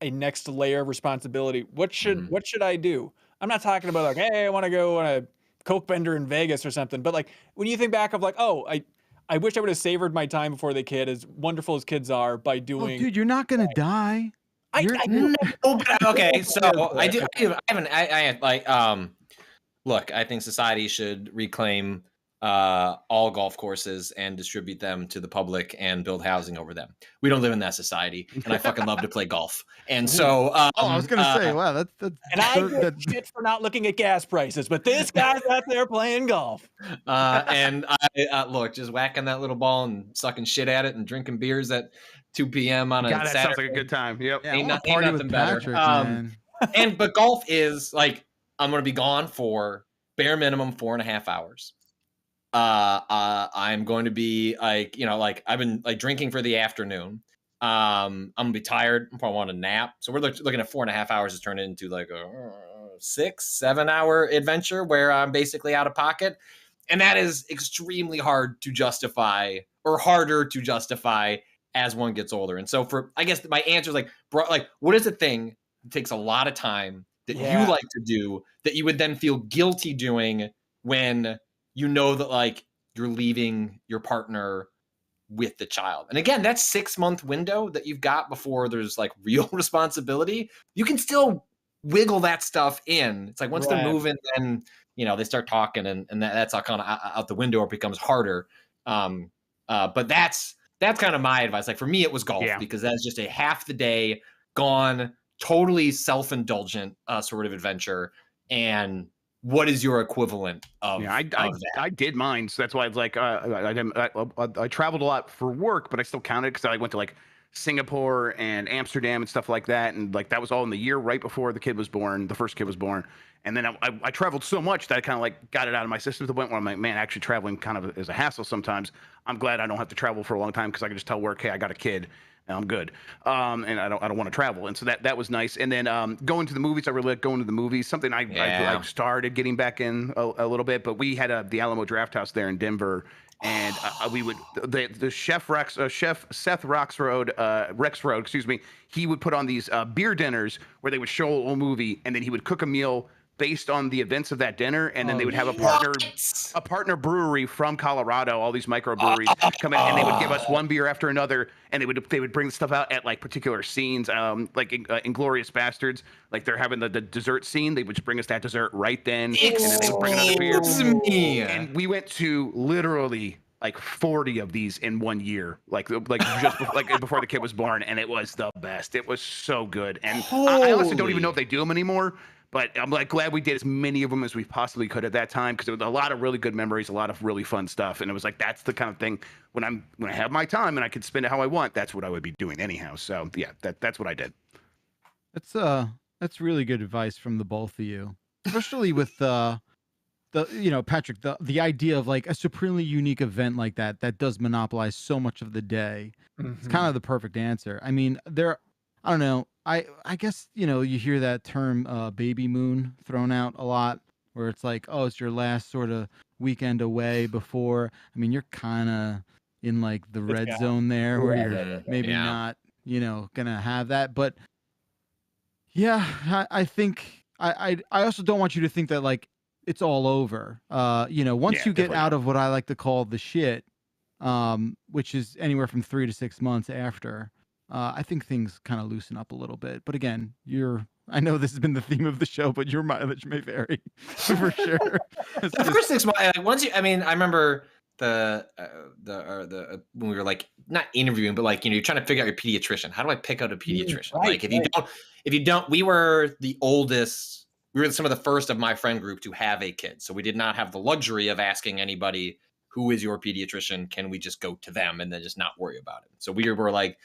a next layer of responsibility. What should I do? I'm not talking about like, hey, I want to go on a coke bender in Vegas or something. But like when you think back of like, oh, I wish I would have savored my time before the kid, as wonderful as kids are, by doing. Oh, dude, you're not gonna die. Okay, so I do. Look, I think society should reclaim all golf courses and distribute them to the public and build housing over them. We don't live in that society, and I fucking love to play golf. And so, I was gonna say, wow, that's and I get shit for not looking at gas prices, but this guy's out there playing golf. And I look, just whacking that little ball and sucking shit at it and drinking beers at 2 p.m. on a God, that Saturday. sounds like a good time. Yep. Yeah, Ain't party nothing with better. Patrick, man. But golf is like, I'm gonna be gone for bare minimum 4.5 hours. I'm going to be like, I've been like drinking for the afternoon. I'm gonna be tired. I probably want a nap. So we're looking at 4.5 hours to turn it into like a 6-7 hour adventure where I'm basically out of pocket. And that is extremely hard to justify, or harder to justify as one gets older. And so I guess my answer is like, what is the thing that takes a lot of time that you like to do that you would then feel guilty doing when you know that like you're leaving your partner with the child? And again, that 6-month window that you've got before there's like real responsibility, you can still wiggle that stuff in. It's like once they're moving, then they start talking, and that's all kind of out the window, or it becomes harder. But that's kind of my advice. Like for me, it was golf, because that's just a half the day gone, totally self-indulgent sort of adventure. And what is your equivalent of? Yeah, I did mine, so that's why it's like I traveled a lot for work, but I still counted because I went to like Singapore and Amsterdam and stuff like that, and like that was all in the year right before the first kid was born. And then I traveled so much that I kind of like got it out of my system to the point where I'm like, man, actually traveling kind of is a hassle sometimes. I'm glad I don't have to travel for a long time because I can just tell work, hey, I got a kid. And I'm good, and I don't want to travel, and so that was nice. And then going to the movies, I really like going to the movies. Something I started getting back in a little bit, but we had the Alamo Draft House there in Denver, and we would the chef Seth Rexroad, excuse me. He would put on these beer dinners where they would show a movie, and then he would cook a meal based on the events of that dinner, and then they would have a partner brewery from Colorado, all these microbreweries come in, and they would give us one beer after another, and they would bring stuff out at like particular scenes, like Inglourious Bastards, like they're having the dessert scene, they would just bring us that dessert right then, and then they would bring another beer. And we went to literally like 40 of these in 1 year, like just before the kid was born, and it was the best. It was so good, and I honestly don't even know if they do them anymore. But I'm like glad we did as many of them as we possibly could at that time, because there was a lot of really good memories, a lot of really fun stuff, and it was like that's the kind of thing when I have my time and I could spend it how I want, that's what I would be doing anyhow. So yeah, that's what I did. That's really good advice from the both of you, especially with Patrick, the idea of like a supremely unique event like that does monopolize so much of the day. It's kind of the perfect answer. I mean, I don't know. I guess, you hear that term baby moon thrown out a lot, where it's like, oh, it's your last sort of weekend away before. I mean, you're kind of in like the red zone there where you're maybe not, going to have that. But yeah, I think I also don't want you to think that like it's all over. Once you get out of what I like to call the shit, which is anywhere from 3 to 6 months after, I think things kind of loosen up a little bit. But again, I know this has been the theme of the show, but your mileage may vary for sure. The first 6 months, like I remember the when we were like not interviewing, but like you're trying to figure out your pediatrician. How do I pick out a pediatrician? Like if you don't, we were the oldest. We were some of the first of my friend group to have a kid, so we did not have the luxury of asking anybody, who is your pediatrician? Can we just go to them and then just not worry about it? So we were like,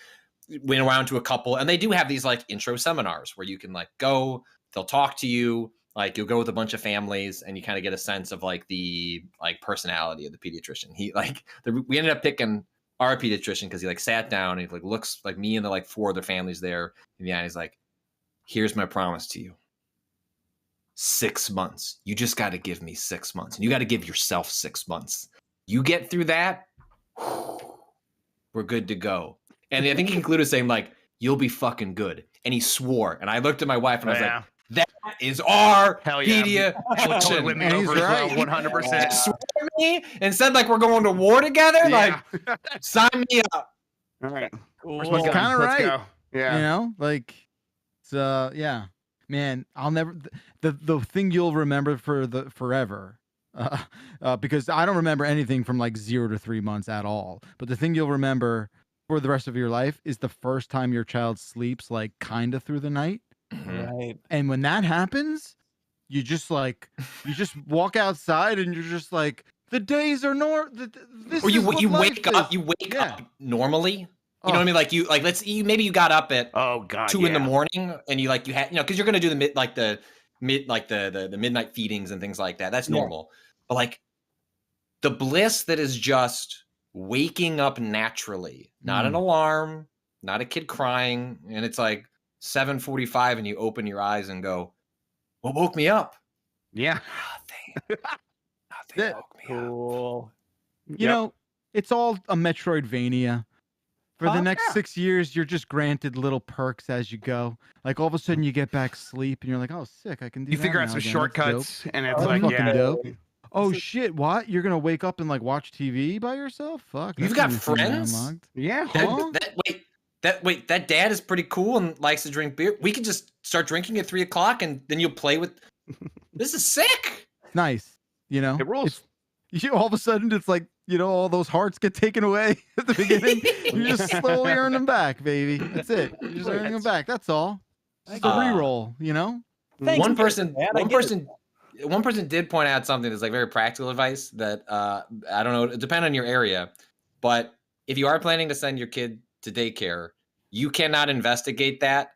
went around to a couple, and they do have these like intro seminars where you can like go, they'll talk to you, like you'll go with a bunch of families and you kind of get a sense of like the like personality of the pediatrician. We ended up picking our pediatrician because he like sat down and he like looks like me and the like 4 other families there. And he's like, here's my promise to you. 6 months. You just got to give me 6 months, and you got to give yourself 6 months. You get through that, we're good to go. And I think he concluded saying like, you'll be fucking good. And he swore. And I looked at my wife and I was like, that is our pediatrician. With me over as well, 100%. Swore me and said like, we're going to war together. Like, sign me up. All right. Cool. It's kind of right. Go. Yeah. Like, yeah, man, I'll never, the thing you'll remember for forever because I don't remember anything from like 0 to 3 months at all. But the thing you'll remember for the rest of your life is the first time your child sleeps like kind of through the night. Right. And when that happens, you just walk outside and you're just like, the days are this or you is what you life wake is. up normally. You know what I mean? Like maybe you got up at 2 in the morning and you had because you're gonna do the midnight feedings and things like that. That's normal. But like the bliss that is just waking up naturally, not an alarm, not a kid crying, and it's like 7:45 and you open your eyes and go, what woke me up? Yeah. Nothing woke me cool. You know, it's all a Metroidvania. For the next 6 years, you're just granted little perks as you go. Like all of a sudden you get back sleep and you're like, oh, sick, I can do that. You figure out now some again. shortcuts and it's dope. Oh shit, what? You're going to wake up and like watch TV by yourself? Fuck. You've got friends? Yeah. That dad is pretty cool and likes to drink beer. We can just start drinking at 3:00 and then you'll play with. This is sick. Nice. You know, it rules. All of a sudden, it's like, all those hearts get taken away at the beginning. You just slowly earn them back, baby. That's it. You're just earning them back. That's all. It's a re-roll, Thanks, one person did point out something that's like very practical advice that I don't know, it depends on your area, but if you are planning to send your kid to daycare, you cannot investigate that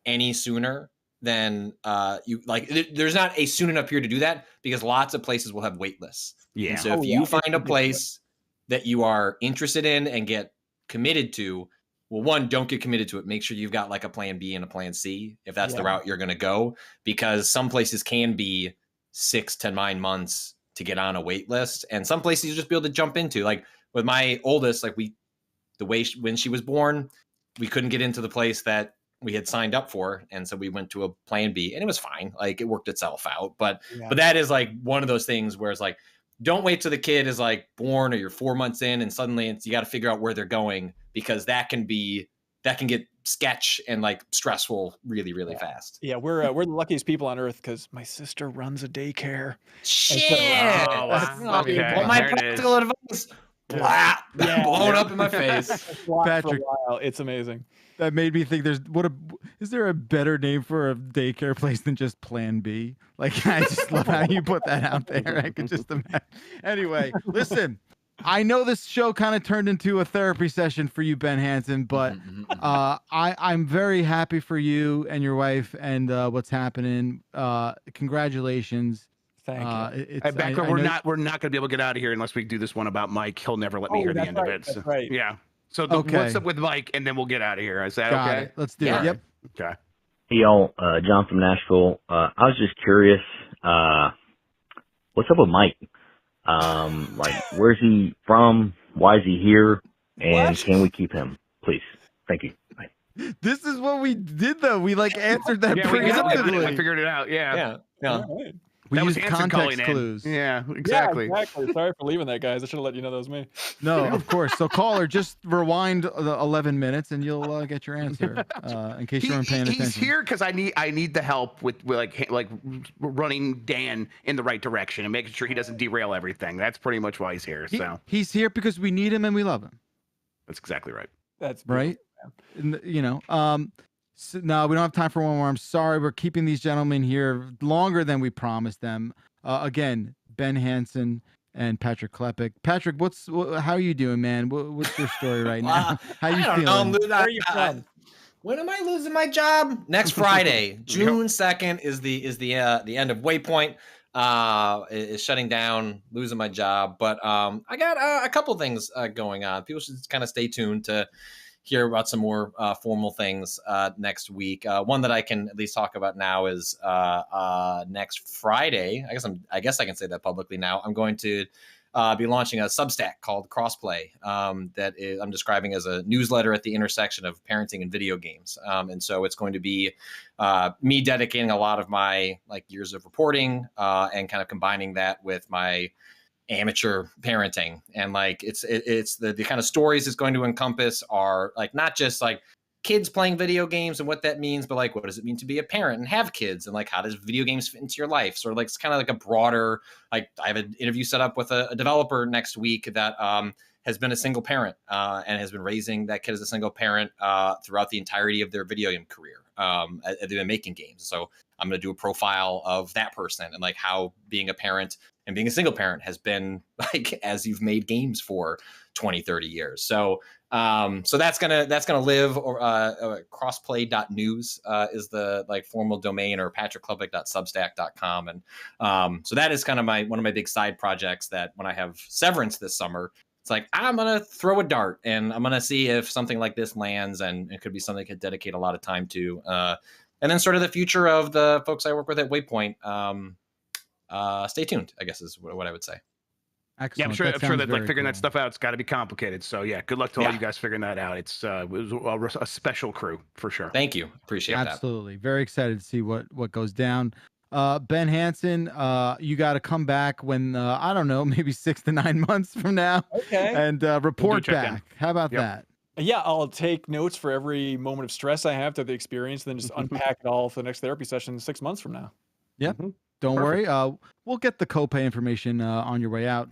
any sooner than there's not a soon enough period to do that because lots of places will have wait lists. Yeah. And so if you find a place that you are interested in and get committed to, well, one, don't get committed to it. Make sure you've got like a plan B and a plan C if that's the route you're going to go, because some places can be 6 to 9 months to get on a wait list. And some places you just be able to jump into. Like with my oldest, like when she was born, we couldn't get into the place that we had signed up for. And so we went to a plan B and it was fine. Like it worked itself out. But that is like one of those things where it's like, don't wait till the kid is like born or you're 4 months in and suddenly you got to figure out where they're going, because that can get sketch and like stressful really, really fast. Yeah, we're the luckiest people on earth because my sister runs a daycare. Shit! Okay. Well, my practical advice, blown up in my face. Patrick, for a while. It's amazing. That made me think is there a better name for a daycare place than just Plan B? Like, I just love how you put that out there. I could just imagine. Anyway, listen, I know this show kind of turned into a therapy session for you, Ben Hansen, but I'm very happy for you and your wife and what's happening. Congratulations. Thank you. We're not going to be able to get out of here unless we do this one about Mike. He'll never let me hear the end of it. That's right. Yeah. So what's up with Mike, and then we'll get out of here. Is that Got okay? it. Let's do it. Yep. Okay. Hey, y'all. John from Nashville. I was just curious, what's up with Mike? Where's he from? Why is he here? And can we keep him, please? Thank you. Bye. This is what we did, though. We answered that preemptively. I figured it out. Yeah. Right. We that used was Hansen calling context clues. in. Yeah, exactly. Yeah, exactly. Sorry for leaving that, guys. I should have let you know that was me. No, of course. So caller, just rewind the 11 minutes and you'll get your answer. In case you weren't paying attention. He's here because I need the help with like running Dan in the right direction and making sure he doesn't derail everything. That's pretty much why he's here. He's here because we need him and we love him. That's exactly right. That's right. So, no, we don't have time for one more. I'm sorry. We're keeping these gentlemen here longer than we promised them. Again, Ben Hansen and Patrick Klepek. Patrick, how are you doing, man? What's your story right now? How you feeling? Where are you from? When am I losing my job? Next Friday, June 2nd is the end of Waypoint. Is shutting down, losing my job. But I got a couple things going on. People should kind of stay tuned to hear about some more formal things next week. One that I can at least talk about now is next Friday. I guess I can say that publicly now. I'm going to be launching a Substack called Crossplay that I'm describing as a newsletter at the intersection of parenting and video games. And so it's going to be me dedicating a lot of my years of reporting and kind of combining that with my amateur parenting. And it's the kind of stories it's going to encompass are not just kids playing video games and what that means, but like, what does it mean to be a parent and have kids, and like, how does video games fit into your life? Sort of like, it's kind of like a broader, like, I have an interview set up with a developer next week that has been a single parent and has been raising that kid as a single parent throughout the entirety of their video game career. They've been making games. So I'm going to do a profile of that person and like how being a parent and being a single parent has been like as you've made games for 20, 30 years. So so that's gonna live. Crossplay.news is the like formal domain, or patrickklepek.substack.com. And so that is kind of one of my big side projects, that when I have severance this summer, it's like, I'm going to throw a dart and I'm going to see if something like this lands, and it could be something I could dedicate a lot of time to. And then sort of the future of the folks I work with at Waypoint. Stay tuned, I guess is what I would say. Excellent. Yeah, I'm sure that like figuring cool. that stuff out, it's got to be complicated. So yeah, good luck to all you guys figuring that out. It was a special crew for sure. Thank you. Appreciate that. Absolutely. Very excited to see what goes down. Ben Hansen, you got to come back when, I don't know, maybe 6 to 9 months from now. Okay. And report back. How about that? Yeah, I'll take notes for every moment of stress I have to the experience, then just unpack it all for the next therapy session 6 months from now. Yep. Don't worry. We'll get the copay information on your way out.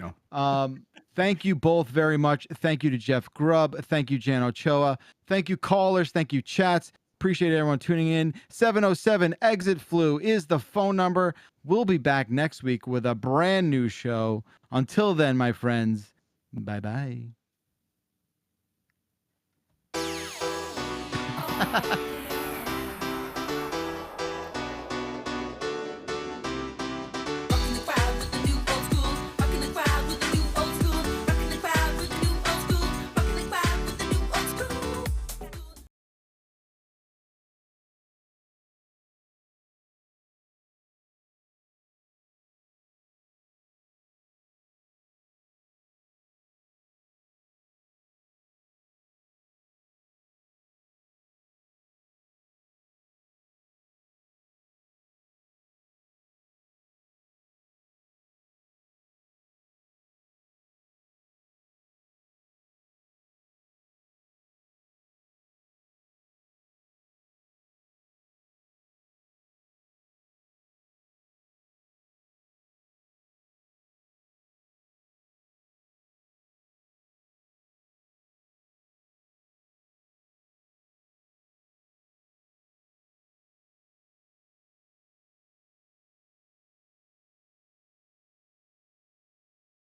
Thank you both very much. Thank you to Jeff Grubb. Thank you, Jan Ochoa. Thank you, callers. Thank you, chats. Appreciate everyone tuning in. 707 Exit Flu is the phone number. We'll be back next week with a brand new show. Until then, my friends, bye-bye.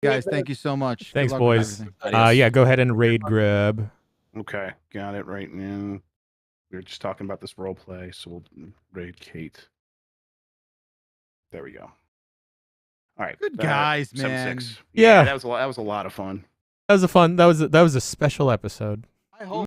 Guys, thank you so much. Thanks, boys. Yeah, go ahead and raid Grub. Okay, got it right now. We were just talking about this role play, so we'll raid Kate. There we go. All right, good guys, man. 7-6. Yeah, that was a lot of fun. That was a special episode. I hope.